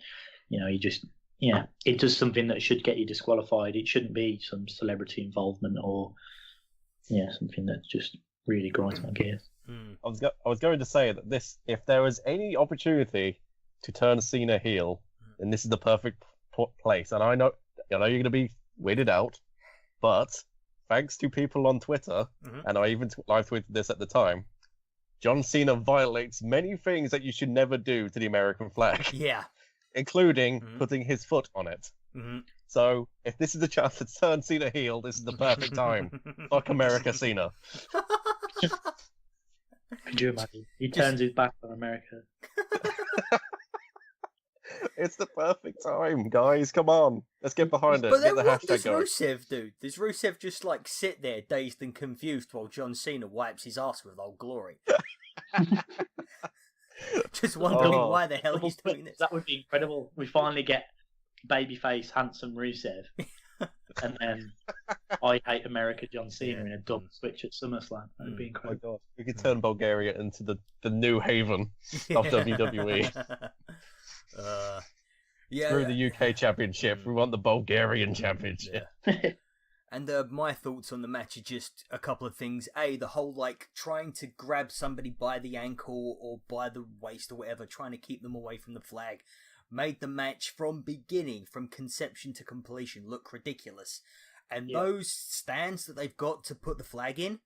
He just, it does something that should get you disqualified. It shouldn't be some celebrity involvement or, something that just really grinds my gears. I was going to say that if there was any opportunity to turn Cena heel, then this is the perfect place. And I know you're going to be weirded out, but thanks to people on Twitter, and I even live tweeted this at the time, John Cena violates many things that you should never do to the American flag. Yeah. Including putting his foot on it. So, if this is a chance to turn Cena heel, this is the perfect time. Fuck America, Cena. Could you imagine? He turns his back on America. It's the perfect time, guys. Come on. Let's get behind it. But then get the what hashtag does going. Rusev do? Does Rusev just sit there dazed and confused while John Cena wipes his ass with Old Glory? Just wondering why the hell he's doing this. That would be incredible. We finally get babyface, handsome Rusev. And then I Hate America John Cena in a double switch at SummerSlam. That would be incredible. Oh my God. We could turn Bulgaria into the new haven of WWE. Screw the UK Championship. We want the Bulgarian Championship. Yeah. And my thoughts on the match are just a couple of things. A, the whole trying to grab somebody by the ankle or by the waist or whatever, trying to keep them away from the flag, made the match from conception to completion, look ridiculous. And those stands that they've got to put the flag in,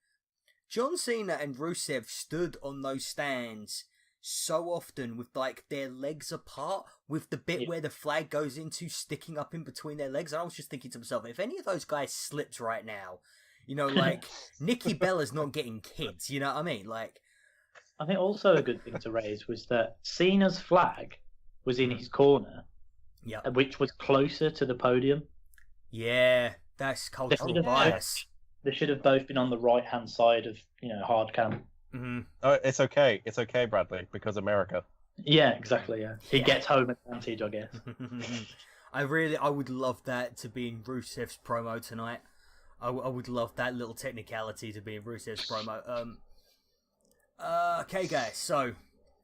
John Cena and Rusev stood on those stands so often with their legs apart, with the bit where the flag goes into sticking up in between their legs. And I was just thinking to myself, if any of those guys slips right now, Nikki Bella's not getting kids, you know what I mean? I think also a good thing to raise was that Cena's flag was in his corner, which was closer to the podium. Yeah, that's cultural bias. They should have both been on the right-hand side of, hard cam. Oh, it's okay. It's okay, Bradley, because America. Yeah, exactly. Yeah, he gets home advantage, I guess. I would love that to be in Rusev's promo tonight. I would love that little technicality to be in Rusev's promo. Okay, guys. So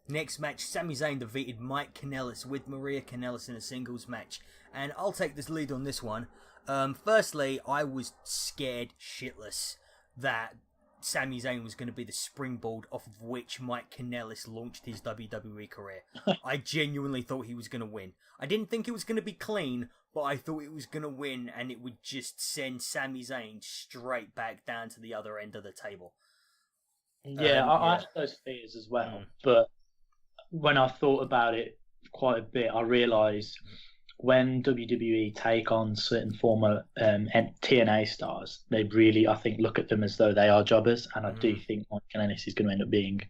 next match, Sami Zayn defeated Mike Kanellis with Maria Kanellis in a singles match, and I'll take this lead on this one. Firstly, I was scared shitless that Sami Zayn was going to be the springboard off of which Mike Kanellis launched his WWE career. I genuinely thought he was going to win. I didn't think it was going to be clean, but I thought it was going to win, and it would just send Sami Zayn straight back down to the other end of the table. I had those fears as well, but when I thought about it quite a bit, I realised when WWE take on certain former TNA stars, they really, I think, look at them as though they are jobbers, and I do think Mike Kanellis is going to end up being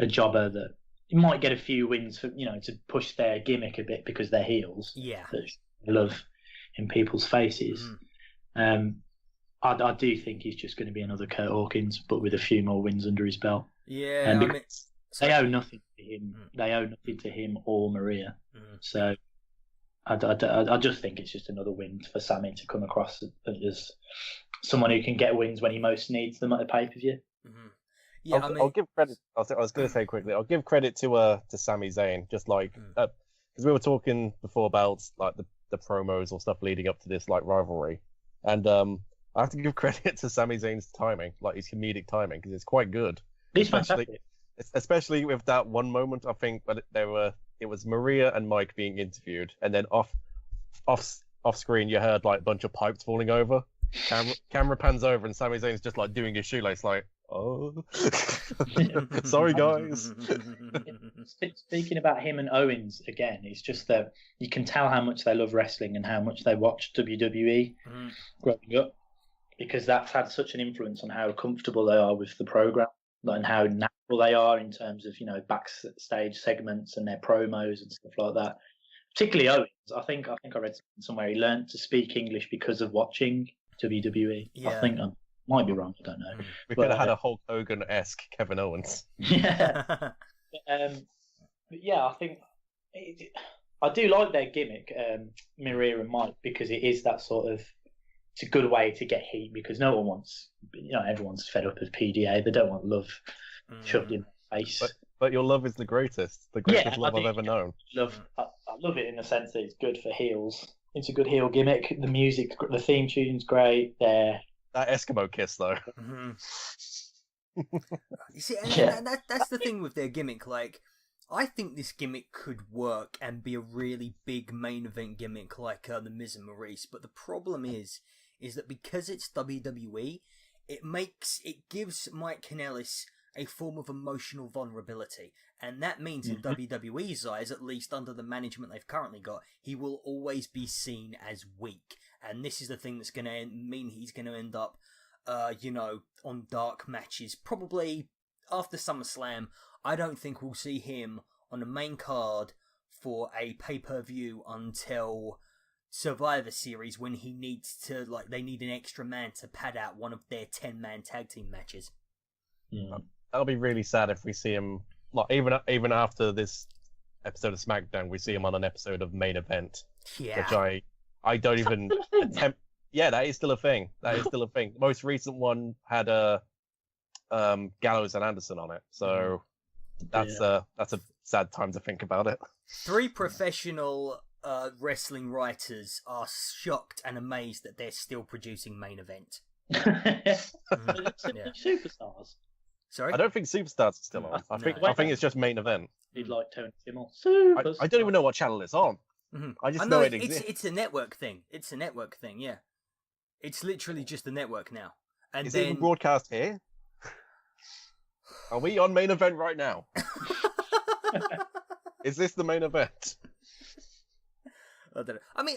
a jobber that he might get a few wins for, to push their gimmick a bit because they're heels. Yeah, that love in people's faces. I do think he's just going to be another Kurt Hawkins, but with a few more wins under his belt. Yeah, and they owe nothing to him. They owe nothing to him or Maria. So I just think it's just another win for Sami to come across as someone who can get wins when he most needs them at a pay-per-view. Yeah, I'll give credit. I was going to say quickly, I'll give credit to Sami Zayn, just because we were talking before about the promos or stuff leading up to this rivalry, and I have to give credit to Sami Zayn's timing, his comedic timing, because it's quite good. He's especially fantastic. especially with that one moment. I think, but it was Maria and Mike being interviewed, and then off screen you heard like a bunch of pipes falling over. Camera pans over, and Sami Zayn's just like doing his shoelace, like, oh, sorry guys. Speaking about him and Owens again, it's just that you can tell how much they love wrestling and how much they watch WWE growing up, because that's had such an influence on how comfortable they are with the program and how natural they are in terms of, you know, backstage segments and their promos and stuff like that. Particularly Owens, I think I read somewhere he learned to speak English because of watching WWE. Yeah. I think I might be wrong. I don't know. We could have had a Hulk Hogan-esque Kevin Owens. Yeah. But yeah, I think I do like their gimmick, Maria and Mike, because it is that sort of, it's a good way to get heat, because no one wants, you know, everyone's fed up with PDA. They don't want love shoved in their face. But your love is the greatest love I've ever known. I love it in the sense that it's good for heels. It's a good heel gimmick. The music, the theme tune's great. That Eskimo kiss, though. You see, and that's the thing with their gimmick. Like, I think this gimmick could work and be a really big main event gimmick, like the Miz and Maurice. But the problem is that because it's WWE, it gives Mike Kanellis a form of emotional vulnerability, and that means in WWE's eyes, at least under the management they've currently got, he will always be seen as weak, and this is the thing that's going to mean he's going to end up, on dark matches, probably after SummerSlam. I don't think we'll see him on the main card for a pay-per-view until Survivor Series, when he needs to, they need an extra man to pad out one of their 10-man tag team matches. That'll be really sad if we see him, even after this episode of SmackDown, we see him on an episode of Main Event. Yeah. Which I don't even attempt. Yeah, that is still a thing. The most recent one had Gallows and Anderson on it, so that's a sad time to think about it. 3 professional wrestling writers are shocked and amazed that they're still producing Main Event. Superstars. Sorry? I don't think Superstars is still on. I think it's just Main Event. You'd like Tony Kimmel. I don't even know what channel it's on. I just know it exists. It's a network thing. Yeah. It's literally just a network now. And is it even broadcast here? Are we on Main Event right now? Is this the Main Event? I don't know. I mean,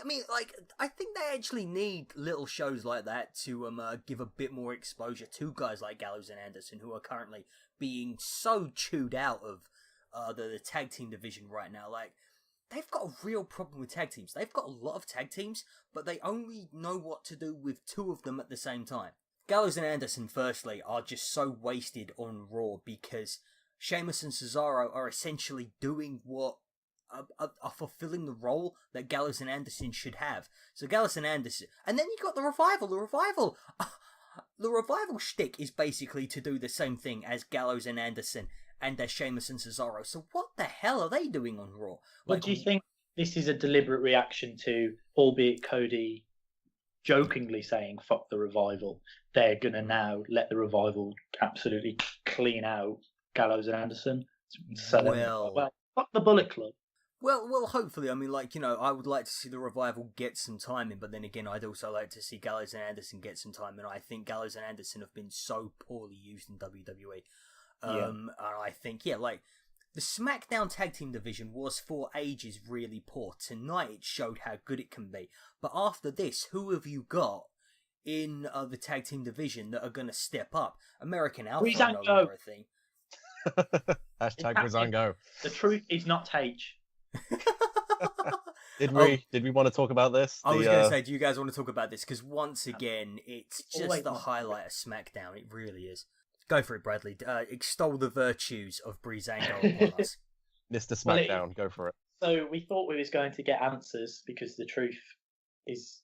I think they actually need little shows like that to give a bit more exposure to guys like Gallows and Anderson, who are currently being so chewed out of the tag team division right now. Like, they've got a real problem with tag teams. They've got a lot of tag teams, but they only know what to do with 2 of them at the same time. Gallows and Anderson, firstly, are just so wasted on Raw because Sheamus and Cesaro are essentially doing what are fulfilling the role that Gallows and Anderson should have. So Gallows and Anderson, and then you got the Revival. The Revival shtick is basically to do the same thing as Gallows and Anderson and as Sheamus and Cesaro. So what the hell are they doing on Raw? But do you think this is a deliberate reaction to, albeit Cody jokingly saying "fuck the Revival"? They're gonna now let the Revival absolutely clean out Gallows and Anderson. So well, fuck the Bullet Club. Well, hopefully. I mean, I would like to see the Revival get some time in, but then again, I'd also like to see Gallows and Anderson get some time in. I think Gallows and Anderson have been so poorly used in WWE. And I think, the SmackDown Tag Team division was for ages really poor. Tonight it showed how good it can be. But after this, who have you got in the Tag Team division that are going to step up? American Alpha are no longer a thing. Hashtag Breezango. The truth is not H. Did we want to talk about this? I was going to say, do you guys want to talk about this? Because once again, it's just the highlight of SmackDown. It really is. Go for it, Bradley. Extol the virtues of Breezango upon us. Mr. SmackDown, go for it. So we thought we was going to get answers because the truth is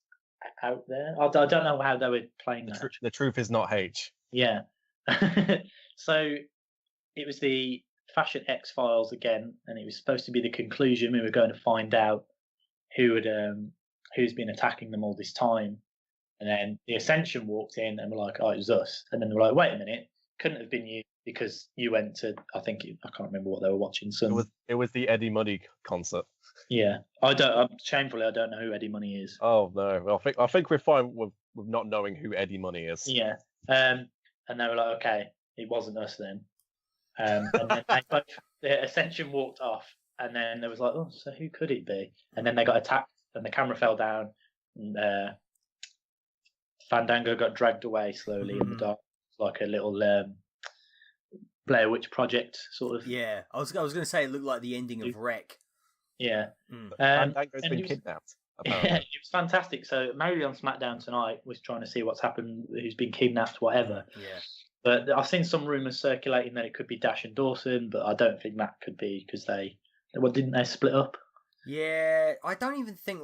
out there. I don't know how they were playing that. The truth is not H. Yeah. So it was the Fashion X-Files again, and it was supposed to be the conclusion. We were going to find out who's been attacking them all this time. And then the Ascension walked in and were like, oh, it was us. And then they were like, wait a minute, couldn't have been you because you went to. I can't remember what they were watching. It was the Eddie Money concert. Yeah, shamefully, I don't know who Eddie Money is. Oh no, well, I think we're fine with not knowing who Eddie Money is. Yeah, and they were like, okay, it wasn't us then. And then the Ascension walked off, and then there was like, oh, so who could it be? And then they got attacked, and the camera fell down, and Fandango got dragged away slowly in the dark, like a little Blair Witch Project sort of. Yeah, I was going to say it looked like the ending of Wreck. Yeah. Fandango's been kidnapped. Apparently. Yeah, it was fantastic. So maybe on SmackDown tonight was trying to see what's happened, who's been kidnapped, whatever. Yeah. But I've seen some rumours circulating that it could be Dash and Dawson, but I don't think that could be because didn't they split up? Yeah, I don't even think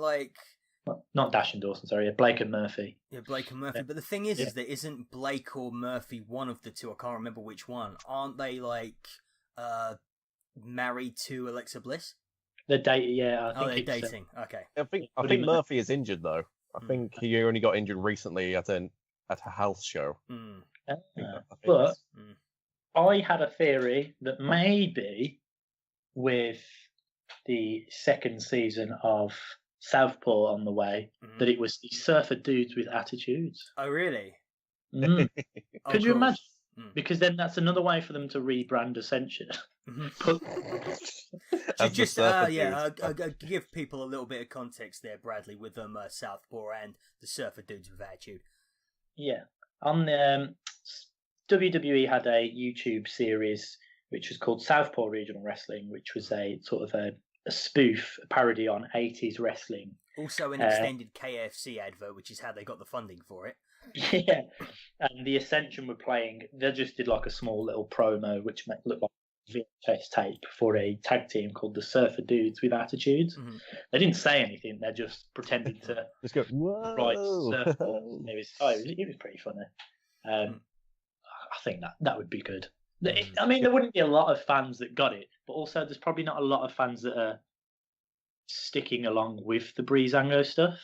not Dash and Dawson, sorry, Blake and Murphy. Yeah, Blake and Murphy. But the thing is that isn't Blake or Murphy one of the two? I can't remember which one. Aren't they married to Alexa Bliss? They're dating, yeah. I think they're dating. Okay. I think Murphy is injured though. I think he only got injured recently at a house show. But I had a theory that maybe with the second season of Southpaw on the way, that it was the surfer dudes with attitudes. Oh, really? Could you imagine? Because then that's another way for them to rebrand Ascension. Give people a little bit of context there, Bradley, with Southpaw and the surfer dudes with attitude. Yeah, on WWE had a YouTube series which was called Southpaw Regional Wrestling, which was a sort of a spoof, a parody on 80s wrestling. Also an extended KFC advert, which is how they got the funding for it. Yeah, and the Ascension were playing. They just did like a small little promo, which looked like a VHS tape for a tag team called the Surfer Dudes with Attitudes. They didn't say anything; they just pretended to just go whoa. Right, surfboards. It was pretty funny. I think that would be good. I mean, there wouldn't be a lot of fans that got it, but also there's probably not a lot of fans that are sticking along with the Breezango stuff.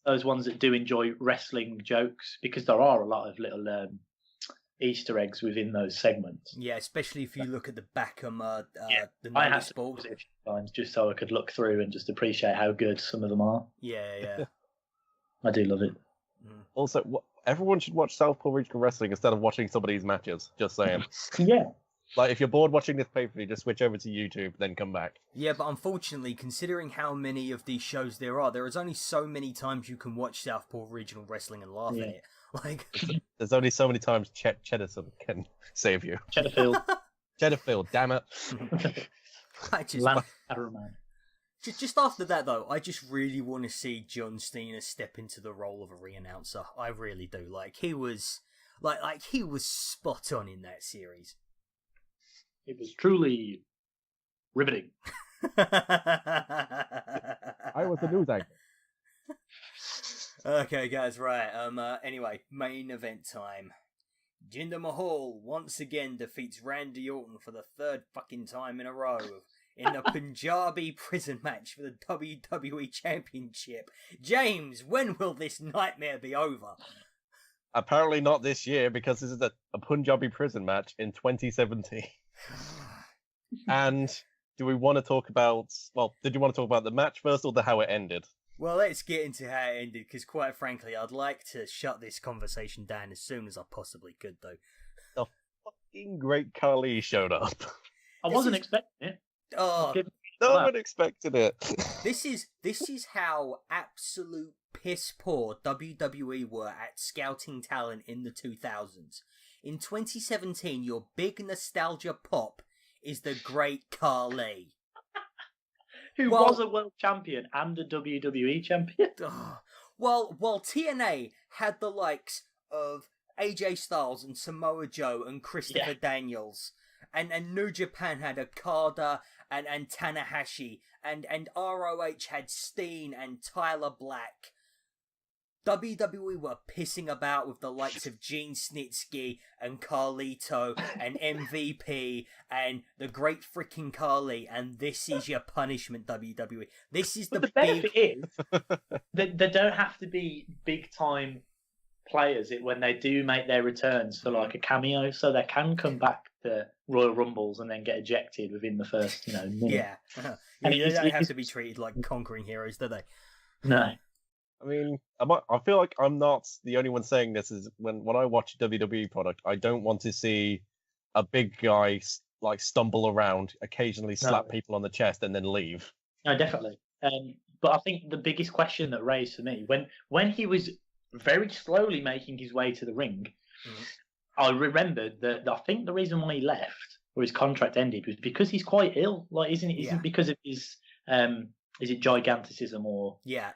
Those ones that do enjoy wrestling jokes, because there are a lot of little Easter eggs within those segments. Yeah, especially if you look at the Backham, the I had to pause it a few times just so I could look through and just appreciate how good some of them are. Yeah. I do love it. Also, everyone should watch Southpaw Regional Wrestling instead of watching some of these matches. Just saying. Yeah. Like, if you're bored watching this pay-per-view, just switch over to YouTube, then come back. Yeah, but unfortunately, considering how many of these shows there is only so many times you can watch Southpaw Regional Wrestling and laugh at it. There's only so many times Cheddarson can save you. Cheddarfield, damn it. Just after that, though, I just really want to see John Cena step into the role of a re-announcer. I really do. He was spot on in that series. It was truly riveting. I was the news anchor. Okay, guys, right. Anyway, main event time. Jinder Mahal once again defeats Randy Orton for the third fucking time in a row in the Punjabi prison match for the WWE Championship. James, when will this nightmare be over? Apparently not this year, because this is a Punjabi prison match in 2017. And do we want to talk about... Well, did you want to talk about the match first or how it ended? Well, let's get into how it ended, because quite frankly, I'd like to shut this conversation down as soon as I possibly could, though. The fucking Great Khali showed up. I wasn't expecting it. Oh, no one expected it. This is how absolute piss poor WWE were at scouting talent in the 2000s. In 2017, your big nostalgia pop is the Great Khali. Who was a world champion and a WWE champion. While TNA had the likes of AJ Styles and Samoa Joe and Christopher Daniels, and New Japan had Okada and Tanahashi, and ROH had Steen and Tyler Black. WWE were pissing about with the likes of Gene Snitsky and Carlito and MVP and the Great Freaking Khali, and this is your punishment, WWE. This is the benefit is they don't have to be big time players when they do make their returns for like a cameo, so they can come back to Royal Rumbles and then get ejected within the first, minute. Yeah. And They don't have to be treated like conquering heroes, do they? No. I mean, I feel like I'm not the only one saying this. Is when I watch a WWE product, I don't want to see a big guy like stumble around, occasionally slap people on the chest, and then leave. No, definitely. But I think the biggest question that raised for me when he was very slowly making his way to the ring, I remembered that I think the reason why he left or his contract ended was because he's quite ill. Like, isn't it? Isn't because of his is it giganticism or? Yeah,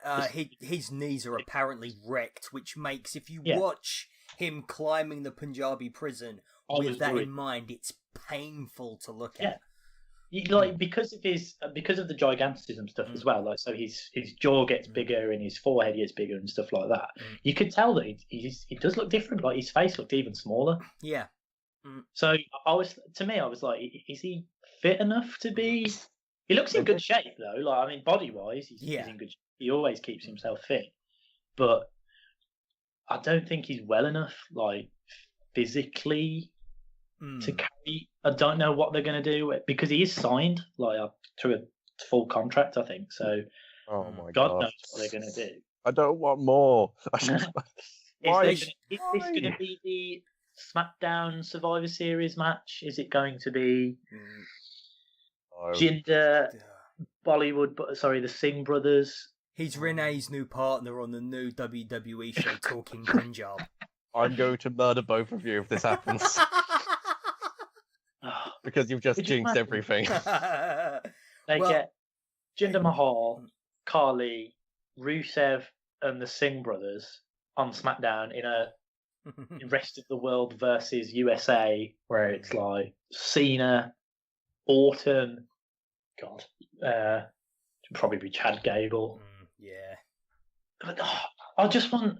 his knees are apparently wrecked, which makes, if you watch him climbing the Punjabi prison with that in mind, it's painful to look at. Like because of the giganticism stuff as well. Like, so his jaw gets bigger and his forehead gets bigger and stuff like that. You could tell that he does look different. Like, his face looked even smaller. Yeah. So I was like, is he fit enough to be? He looks in good shape though. Like, I mean, body wise, he's in good shape. He always keeps himself fit, but I don't think he's well enough, like, physically, to carry. I don't know what they're going to do because he is signed like to a full contract, I think. So, oh my God knows what they're going to do. I don't want more. Why? Is this going to be the SmackDown Survivor Series match? Is it going to be Jinder, the Singh brothers? He's Renee's new partner on the new WWE show, Talking Punjab. I'm going to murder both of you if this happens. Because you've just jinxed everything. They get Jinder Mahal, Khali, Rusev, and the Singh brothers on SmackDown in a rest of the world versus USA, where it's like Cena, Orton, probably be Chad Gable. But I just want,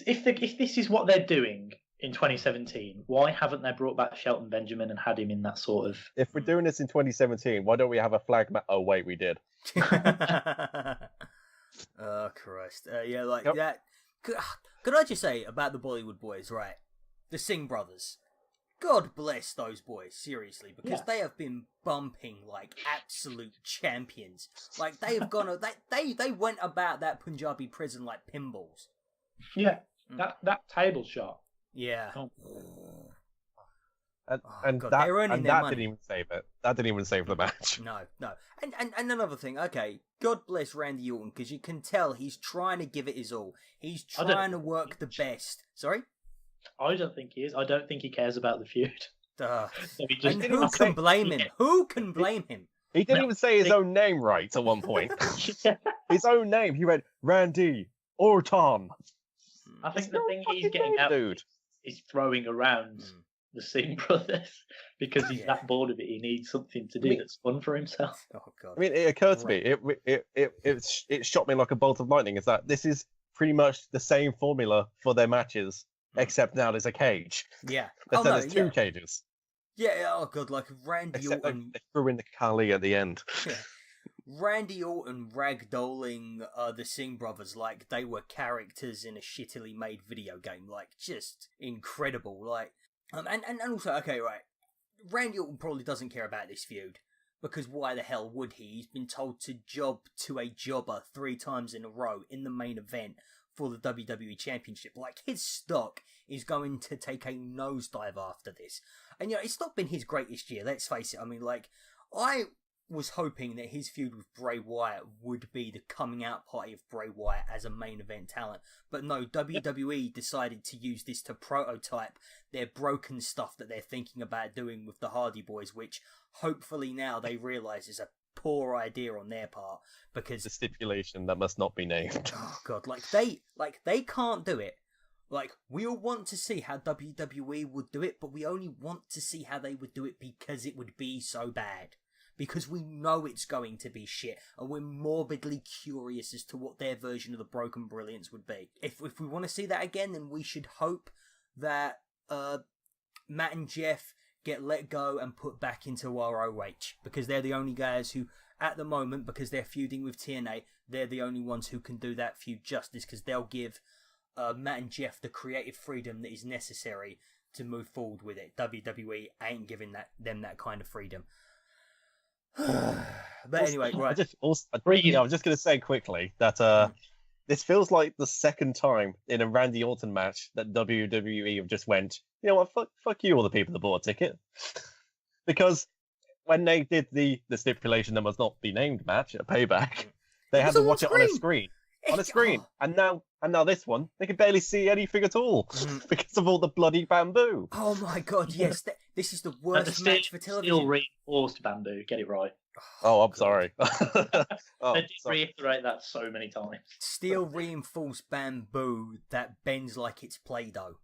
if this is what they're doing in 2017, why haven't they brought back Shelton Benjamin and had him in that sort of? If we're doing this in 2017, why don't we have a flag match? Oh wait, we did. Oh Christ! That. Could I just say about the Bollywood boys, right? The Singh brothers. God bless those boys, seriously, because they have been bumping like absolute champions. Like, they have gone, they went about that Punjabi prison like pinballs. Yeah, that table shot. Yeah. And that didn't even save it. That didn't even save the match. No. And another thing, okay, God bless Randy Orton, because you can tell he's trying to give it his all. He's trying to work the best. Sorry? I don't think he is. I don't think he cares about the feud. And who can blame him? Who can blame him? He didn't even say his own name right at one point. His own name. He went Randy Orton. I think the thing he's getting out is throwing around the Singh brothers because he's that bored of it. He needs something to do that's fun for himself. Oh God! I mean, it occurred to me. It shot me like a bolt of lightning. Is that this is pretty much the same formula for their matches. Except now there's a cage. Yeah. There's two cages. Yeah, oh God, like Randy Orton. They threw in the Khali at the end. Yeah. Randy Orton ragdolling the Singh brothers like they were characters in a shittily made video game. Like, just incredible. Like, and also, okay, right. Randy Orton probably doesn't care about this feud. Because why the hell would he? He's been told to job to a jobber 3 times in a row in the main event for the WWE Championship. Like, his stock is going to take a nosedive after this. And, it's not been his greatest year, let's face it. I mean, like, I was hoping that his feud with Bray Wyatt would be the coming out party of Bray Wyatt as a main event talent. But no, WWE decided to use this to prototype their broken stuff that they're thinking about doing with the Hardy Boys, which hopefully now they realise is a poor idea on their part, because the stipulation that must not be named. Oh God, they can't do it. Like, we all want to see how WWE would do it, but we only want to see how they would do it because it would be so bad. Because we know it's going to be shit, and we're morbidly curious as to what their version of the Broken Brilliance would be. If we want to see that again, then we should hope that Matt and Jeff get let go and put back into ROH, because they're the only guys who, at the moment, because they're feuding with TNA, they're the only ones who can do that feud justice, because they'll give Matt and Jeff the creative freedom that is necessary to move forward with it. WWE ain't giving them that kind of freedom. But anyway, right. I was just going to say quickly that this feels like the second time in a Randy Orton match that WWE have just went, you know what, fuck you, all the people that bought a ticket. Because when they did the stipulation that must not be named match at Payback, they had to watch it on a screen. And now this one, they can barely see anything at all because of all the bloody bamboo. Oh my god, yes. This is the worst match for television. Still reinforced bamboo, get it right. Oh, I'm sorry. They did reiterate that so many times. Steel reinforced bamboo that bends like it's Play-Doh.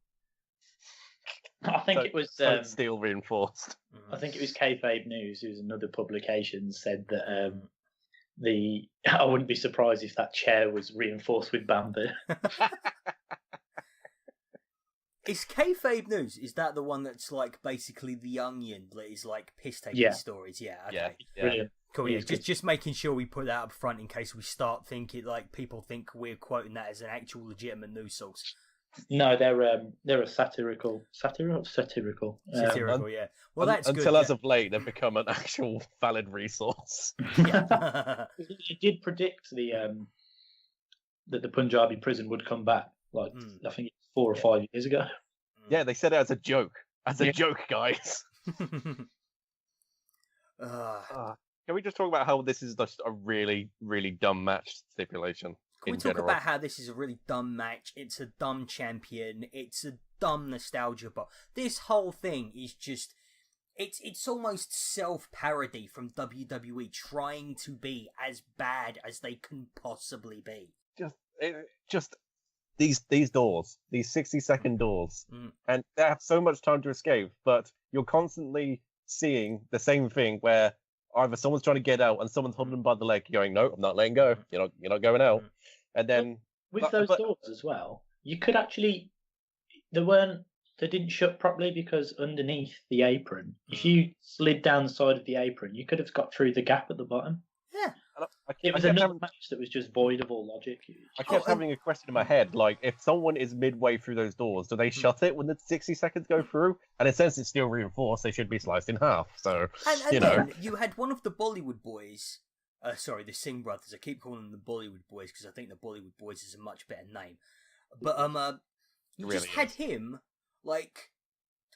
I think it was steel reinforced. I think it was Kayfabe News, who's another publication, said that I wouldn't be surprised if that chair was reinforced with bamboo. Is Kayfabe News, is that the one that's like basically The Onion, that is like piss-taking stories? Yeah, okay. Yeah. Brilliant. Cool, yeah. Just making sure we put that up front in case we start thinking, like, people think we're quoting that as an actual legitimate news source. No, they're a satirical. Yeah. Well, that's good. Until as of late, they've become an actual valid resource. Yeah. They did predict that the Punjabi prison would come back. Like I think 4 or 5 years ago. Yeah, they said it as a joke. As a joke, guys. Can we just talk about how this is just a really, really dumb match stipulation? Can we talk about how this is a really dumb match? It's a dumb champion. It's a dumb nostalgia bot. This whole thing is just... It's almost self-parody from WWE trying to be as bad as they can possibly be. Just these doors, these 60-second doors, and they have so much time to escape, but you're constantly seeing the same thing where either someone's trying to get out and someone's holding them by the leg, going, "No, I'm not letting go. You're not going out." And then with those doors as well, you could actually they didn't shut properly because underneath the apron, if you slid down the side of the apron, you could have got through the gap at the bottom. Yeah. It was another match that was just void of all logic. I kept having a question in my head, like, if someone is midway through those doors, do they shut it when the 60 seconds go through? And since it's still reinforced, they should be sliced in half. So, and then you had one of the Bollywood boys, the Singh brothers. I keep calling them the Bollywood boys because I think the Bollywood boys is a much better name. But you really just had him like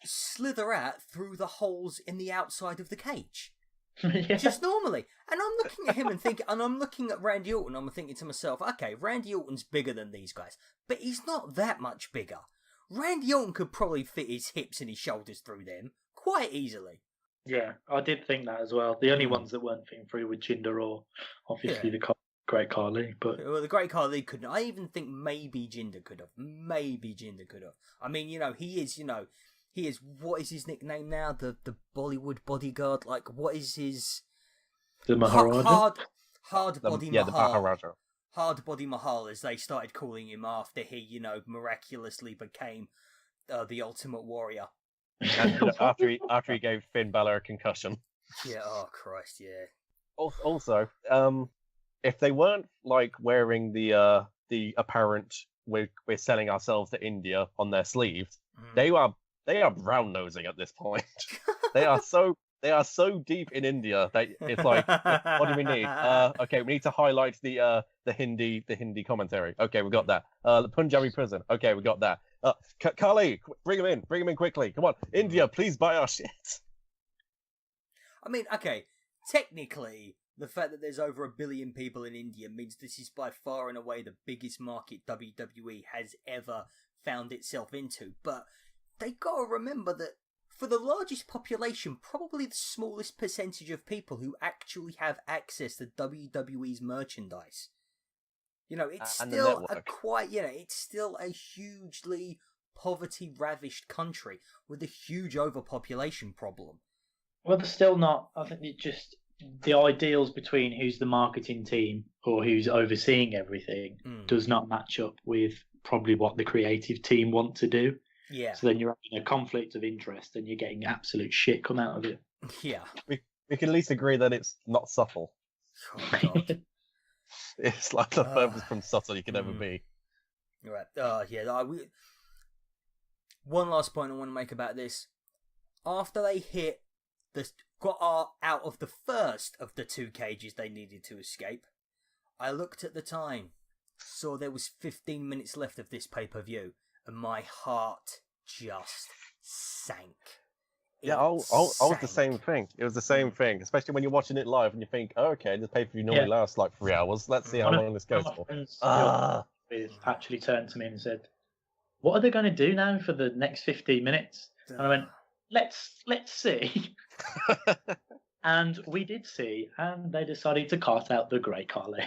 slither out through the holes in the outside of the cage. Yeah. Just normally. And I'm looking at him and I'm looking at Randy Orton, I'm thinking to myself, okay, Randy Orton's bigger than these guys, but he's not that much bigger. Randy Orton could probably fit his hips and his shoulders through them quite easily. Yeah, I did think that as well. The only ones that weren't fitting through were Jinder or obviously the Great Khali. But well, the Great Khali couldn't. I even think maybe Jinder could have. I mean, he is, what is his nickname now? The Bollywood bodyguard? Like, what is his... The Maharaja? Hard body Mahal. Yeah, the Maharaja. Hard body Mahal, as they started calling him after he, miraculously became the Ultimate Warrior. And after he gave Finn Balor a concussion. Yeah, oh Christ, yeah. Also, if they weren't, like, wearing the apparent we're selling ourselves to India on their sleeves, they are brown nosing at this point. They are so deep in India that it's like, what do we need? Okay, we need to highlight the Hindi commentary. Okay, we got that. The Punjabi prison. Okay, we got that. Kali, bring him in quickly. Come on, India, please buy our shit. I mean, okay, technically, the fact that there's over 1 billion people in India means this is by far and away the biggest market WWE has ever found itself into, but they gotta remember that for the largest population, probably the smallest percentage of people who actually have access to WWE's merchandise. It's still it's still a hugely poverty-ravished country with a huge overpopulation problem. Well, they're still not. I think it's just the ideals between who's the marketing team or who's overseeing everything does not match up with probably what the creative team want to do. Yeah. So then you're having a conflict of interest and you're getting absolute shit come out of it. Yeah. We can at least agree that it's not subtle. Oh, God. It's like the furthest from subtle you can ever be. Right. Yeah. One last point I want to make about this. After they got out of the first of the 2 cages they needed to escape, I looked at the time, saw there was 15 minutes left of this pay-per-view, and my heart just sank. Yeah, I was the same thing. It was the same thing, especially when you're watching it live and you think, oh, okay, this pay-per-view normally lasts like 3 hours. Let's see how long this goes for. Actually turned to me and said, "What are they going to do now for the next 15 minutes?" And I went, "Let's see." And we did see, and they decided to cart out the Great Khali.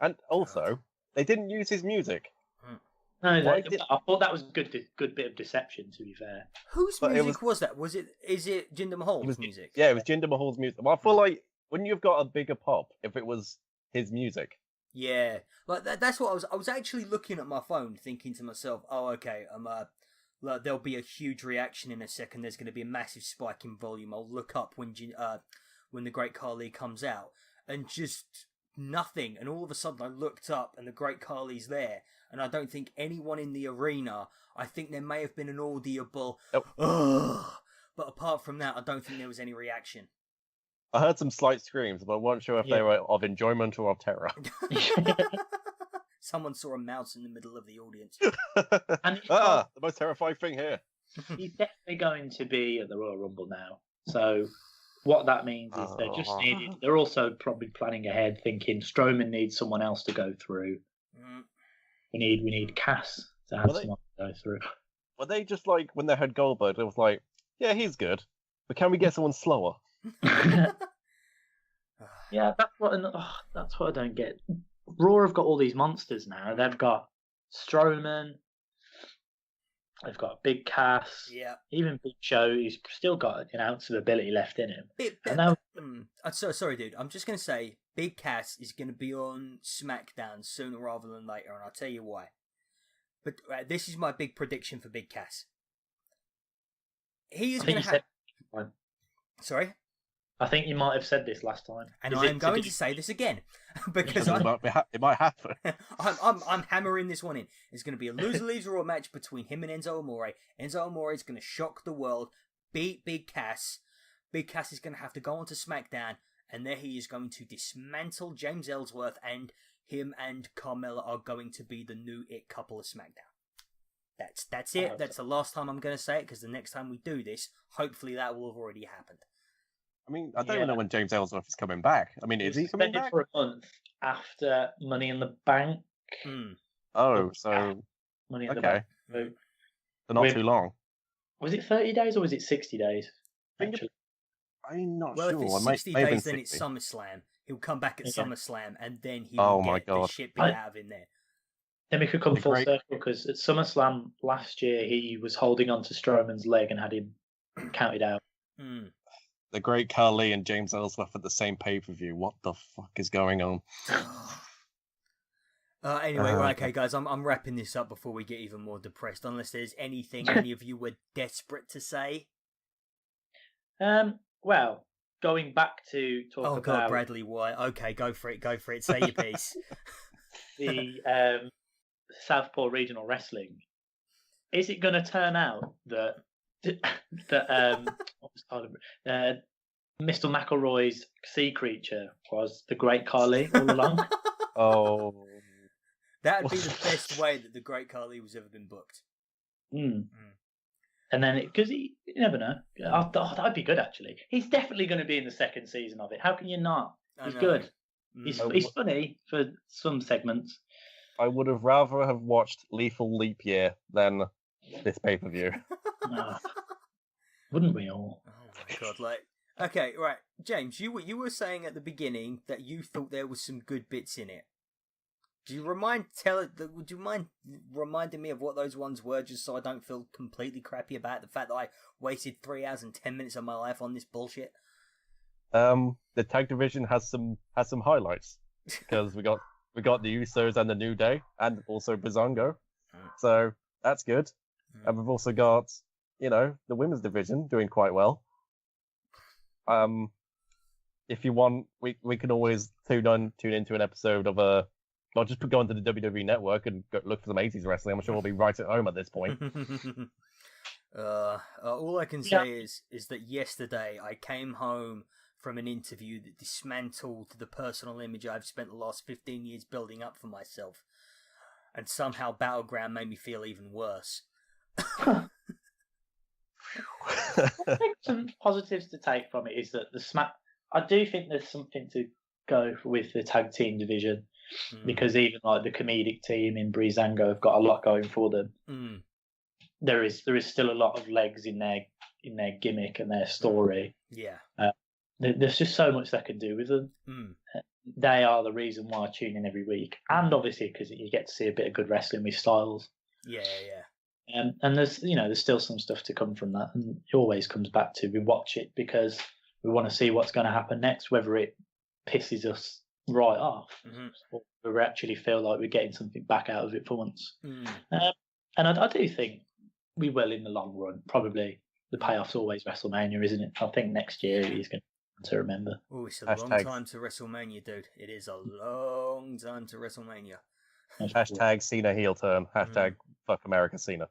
And also, they didn't use his music. No, I thought that was a good bit of deception, to be fair. Whose music was that? Is it Jinder Mahal's music? Yeah, it was Jinder Mahal's music. Well, I feel like, wouldn't you have got a bigger pop if it was his music? Yeah, like that's what I was actually looking at my phone, thinking to myself, "Oh, okay, like, there'll be a huge reaction in a second. There's going to be a massive spike in volume. I'll look up when the Great Khali comes out, and just nothing. And all of a sudden, I looked up, and the Great Khali's there. And I don't think anyone in the arena. I think there may have been an audible, ugh. But apart from that, I don't think there was any reaction. I heard some slight screams, but I wasn't sure if they were of enjoyment or of terror. Someone saw a mouse in the middle of the audience. And the most terrifying thing here. He's definitely going to be at the Royal Rumble now. So what that means is they're just needed. They're also probably planning ahead, thinking Strowman needs someone else to go through. We need Cass to have someone to go through. Were they just like, when they had Goldberg, it was like, yeah, he's good, but can we get someone slower? Yeah, that's what I don't get. Raw have got all these monsters now. They've got Strowman. They've got Big Cass. Yeah. Even Big Show. He's still got an ounce of ability left in him. Sorry, dude. I'm just going to say, Big Cass is going to be on SmackDown sooner rather than later, and I'll tell you why. But this is my big prediction for Big Cass. He is going to have... Sorry? I think you might have said this last time. And I'm going to say this again. Because it might happen. I'm hammering this one in. It's going to be a loser leaves Raw match between him and Enzo Amore. Enzo Amore is going to shock the world, beat Big Cass. Big Cass is going to have to go onto SmackDown, and there he is going to dismantle James Ellsworth, and him and Carmella are going to be the new it couple of SmackDown. That's it. That's the last time I'm going to say it, because the next time we do this, hopefully that will have already happened. I mean, I don't even know when James Ellsworth is coming back. I mean, is he coming back? For a month after Money in the Bank. Oh, so... Money in the Bank. So not too long. Was it 30 days or was it 60 days? I'm not sure. Well, if it's 60 days, then it's SummerSlam. He'll come back at SummerSlam, and then he will get the shit beat out of him there. Then we could come full circle, because at SummerSlam last year, he was holding on to Strowman's leg and had him counted out. The Great Khali and James Ellsworth at the same pay-per-view. What the fuck is going on? Anyway, okay, guys, I'm wrapping this up before we get even more depressed, unless there's anything any of you were desperate to say. Well, going back to talk about... Oh, God, Bradley, why? Okay, go for it, say your piece. The Southpaw Regional Wrestling. Is it going to turn out that Mr. McElroy's sea creature was the Great Khali all along? Oh. That would be the best way that the Great Khali was ever been booked. And then, because you never know. That'd be good, actually. He's definitely going to be in the second season of it. How can you not? He's good. He's funny for some segments. I would have rather have watched Lethal Leap Year than this pay-per-view. Wouldn't we all? Oh my God! Okay, right, James, you were saying at the beginning that you thought there was some good bits in it. Would you mind reminding me of what those ones were, just so I don't feel completely crappy about the fact that I wasted 3 hours and 10 minutes of my life on this bullshit? The tag division has some highlights, because we got the Usos and the New Day, and also Breezango, so that's good. And we've also got, the women's division doing quite well. If you want, we can always tune into an episode of I'll just go onto the WWE Network and go look for some 80s wrestling. I'm sure we'll be right at home at this point. All I can say is that yesterday I came home from an interview that dismantled the personal image I've spent the last 15 years building up for myself, and somehow Battleground made me feel even worse. I think some positives to take from it is that I do think there's something to go with the tag team division, because even like the comedic team in Breezango have got a lot going for them. There is still a lot of legs in their gimmick and their story. There's just so much they can do with them. They are the reason why I tune in every week, and obviously because you get to see a bit of good wrestling with Styles. And there's still some stuff to come from that, and it always comes back to we watch it because we want to see what's going to happen next, whether it pisses us right off or we actually feel like we're getting something back out of it for once. And I do think we will in the long run. Probably the payoff's always WrestleMania, isn't it? I think next year he's going to remember. Oh, it's a long time to WrestleMania, dude. It is a long time to WrestleMania. Hashtag Cena heel turn. Hashtag fuck America Cena.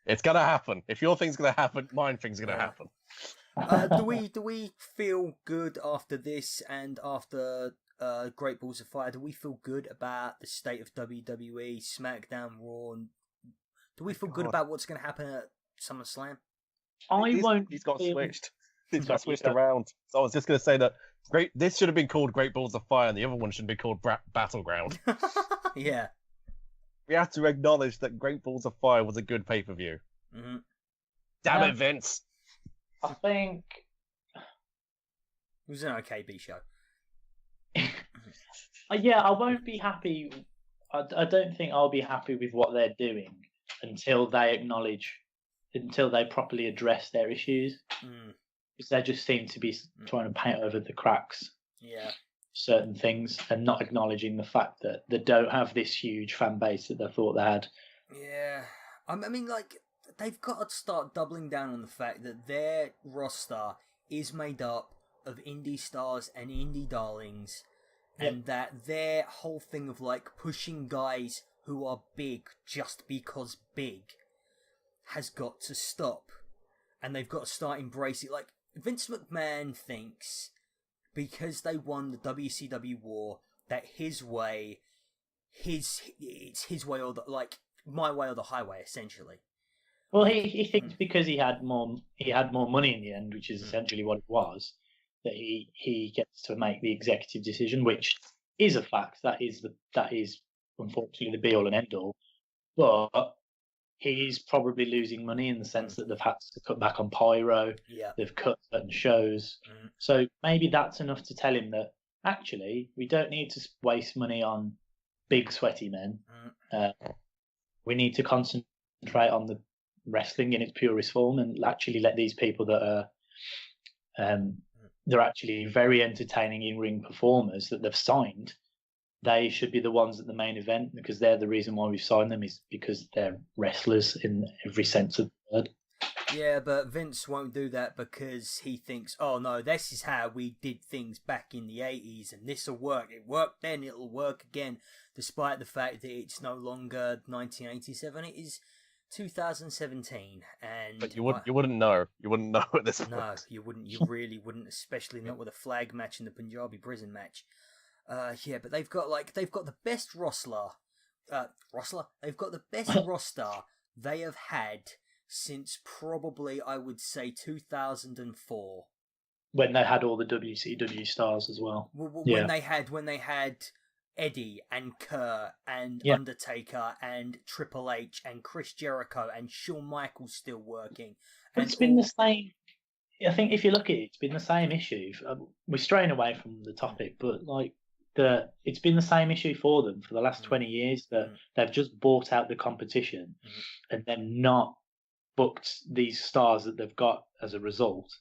It's gonna happen. If your thing's gonna happen, mine thing's gonna happen. Do we feel good after this and after Great Balls of Fire? Do we feel good about the state of WWE, SmackDown, Raw? Do we feel good about what's going to happen at SummerSlam? He's got switched. He's got switched around. So I was just going to say that this should have been called Great Balls of Fire, and the other one should be called Battleground. Yeah. We have to acknowledge that Great Balls of Fire was a good pay-per-view. Damn it, Vince. I think it was an okay B show. I won't be happy. I don't think I'll be happy with what they're doing until they properly address their issues. Because they just seem to be trying to paint over the cracks. Certain things and not acknowledging the fact that they don't have this huge fan base that they thought they had. I mean, like, they've got to start doubling down on the fact that their roster is made up of indie stars and indie darlings, and that their whole thing of like pushing guys who are big just because big has got to stop, and they've got to start embracing. Like, Vince McMahon thinks because they won the WCW war that his way, it's his way or my way or the highway, essentially. Well, he thinks because he had more money in the end, which is essentially what it was, that he gets to make the executive decision, which is a fact. That is unfortunately the be all and end all. But he's probably losing money in the sense that they've had to cut back on pyro. They've cut certain shows. So maybe that's enough to tell him that actually we don't need to waste money on big sweaty men. We need to concentrate on the wrestling in its purest form and actually let these people that are they're actually very entertaining in-ring performers that they've signed. They should be the ones at the main event, because they're the reason why we've signed them, is because they're wrestlers in every sense of the word. Yeah, but Vince won't do that because he thinks, oh no, this is how we did things back in the 80s and this'll work. It worked then, it'll work again, despite the fact that it's no longer 1987, it is 2017. And but you wouldn't know. You wouldn't know at this point. No, you wouldn't. You really wouldn't, especially not with a flag match and the Punjabi prison match. But they've got the best roster. They've got the best roster they have had since probably, I would say, 2004. When they had all the WCW stars as well. When they had Eddie and Kerr and Undertaker and Triple H and Chris Jericho and Shawn Michaels still working. But it's been the same. I think if you look at it, it's been the same issue. We're straying away from the topic, but it's been the same issue for them for the last 20 years, that they've just bought out the competition and then not booked these stars that they've got as a result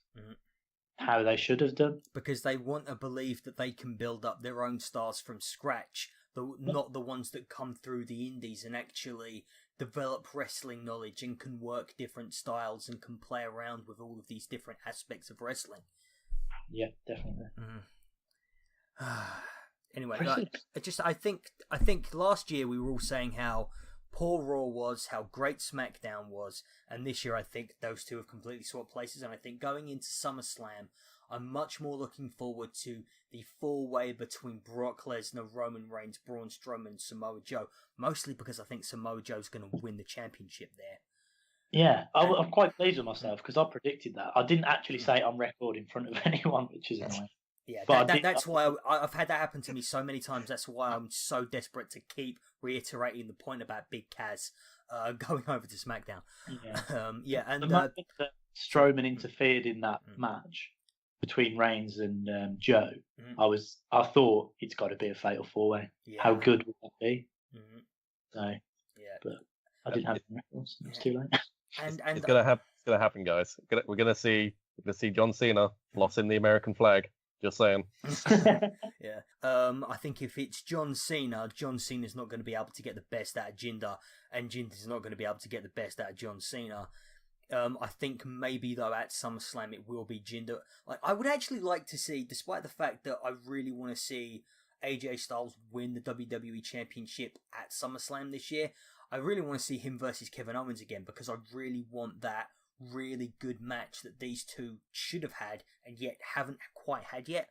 how they should have done. Because they want to believe that they can build up their own stars from scratch, not the ones that come through the indies and actually develop wrestling knowledge and can work different styles and can play around with all of these different aspects of wrestling. Yeah, definitely. Anyway, I think last year we were all saying how poor Raw was, how great SmackDown was, and this year I think those two have completely swapped places. And I think going into SummerSlam, I'm much more looking forward to the four-way between Brock Lesnar, Roman Reigns, Braun Strowman, and Samoa Joe. Mostly because I think Samoa Joe's going to win the championship there. Yeah, I'm quite pleased with myself because I predicted that. I didn't actually say it on record in front of anyone, which is annoying. Yeah, that's why I've had that happen to me so many times. That's why I'm so desperate to keep reiterating the point about Big Kaz going over to SmackDown. Yeah, and the fact that Strowman interfered in that match between Reigns and Joe, I thought it's got to be a fatal four-way. Yeah. How good would that be? So, but I didn't have the records. It was too late. And it's gonna happen, guys. We're gonna see John Cena flossing the American flag. Just saying. Yeah. I think if it's John Cena's not going to be able to get the best out of Jinder, and Jinder's not going to be able to get the best out of John Cena. I think maybe though at SummerSlam it will be Jinder. Like I would actually like to see, despite the fact that I really want to see AJ Styles win the WWE Championship at SummerSlam this year, I really want to see him versus Kevin Owens again because I really want that really good match that these two should have had and yet haven't quite had yet.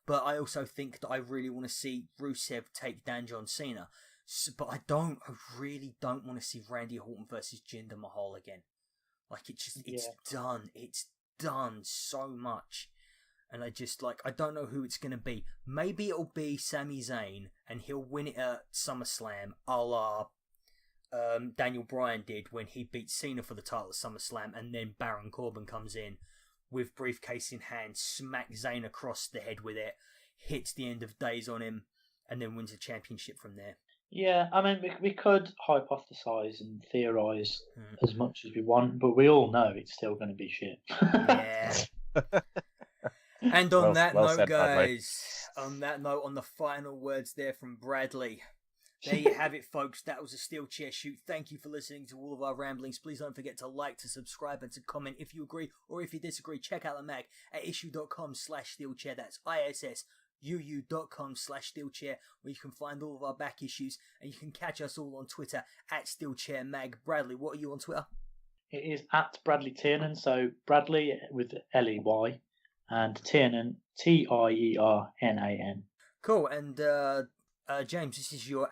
But I also think that I really want to see Rusev take down John Cena. But I really don't want to see Randy Orton versus Jinder Mahal again. Like it's done. It's done so much. And I don't know who it's going to be. Maybe it'll be Sami Zayn and he'll win it at SummerSlam a la Daniel Bryan did when he beat Cena for the title at SummerSlam, and then Baron Corbin comes in with briefcase in hand, smacks Zayn across the head with it, hits the end of days on him, and then wins the championship from there. Yeah, I mean, we could hypothesize and theorize as much as we want, but we all know it's still going to be shit. Yeah. And on that note, guys, on the final words there from Bradley, there you have it, folks. That was a SteelChair shoot. Thank you for listening to all of our ramblings. Please don't forget to like, to subscribe, and to comment if you agree or if you disagree. Check out the mag at issue.com/SteelChair. That's ISSUU.com/SteelChair, where you can find all of our back issues, and you can catch us all on Twitter at SteelChairMag. Bradley, what are you on Twitter? It is at Bradley Tiernan, so Bradley with Ley, and Tiernan, Tiernan. Cool, and James, this is your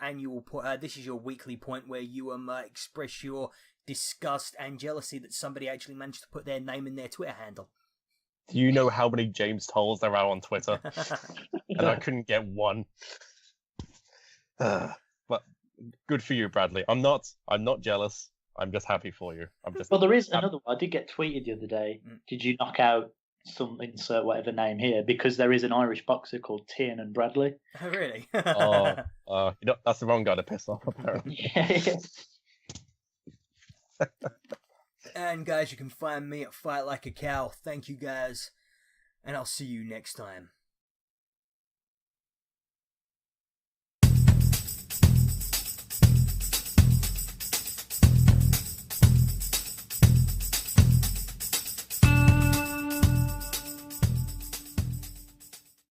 this is your weekly point where you express your disgust and jealousy that somebody actually managed to put their name in their Twitter handle. Do you know how many James Tolls there are on Twitter? And I couldn't get one. But good for you, Bradley. I'm not jealous. I'm just happy for you. Well, there is another one. I did get tweeted the other day. Did you knock out some insert whatever name here? Because there is an Irish boxer called Tiernan Bradley. Oh, really? That's the wrong guy to piss off, apparently. Yeah. And guys, you can find me at Fight Like a Cow. Thank you, guys, and I'll see you next time.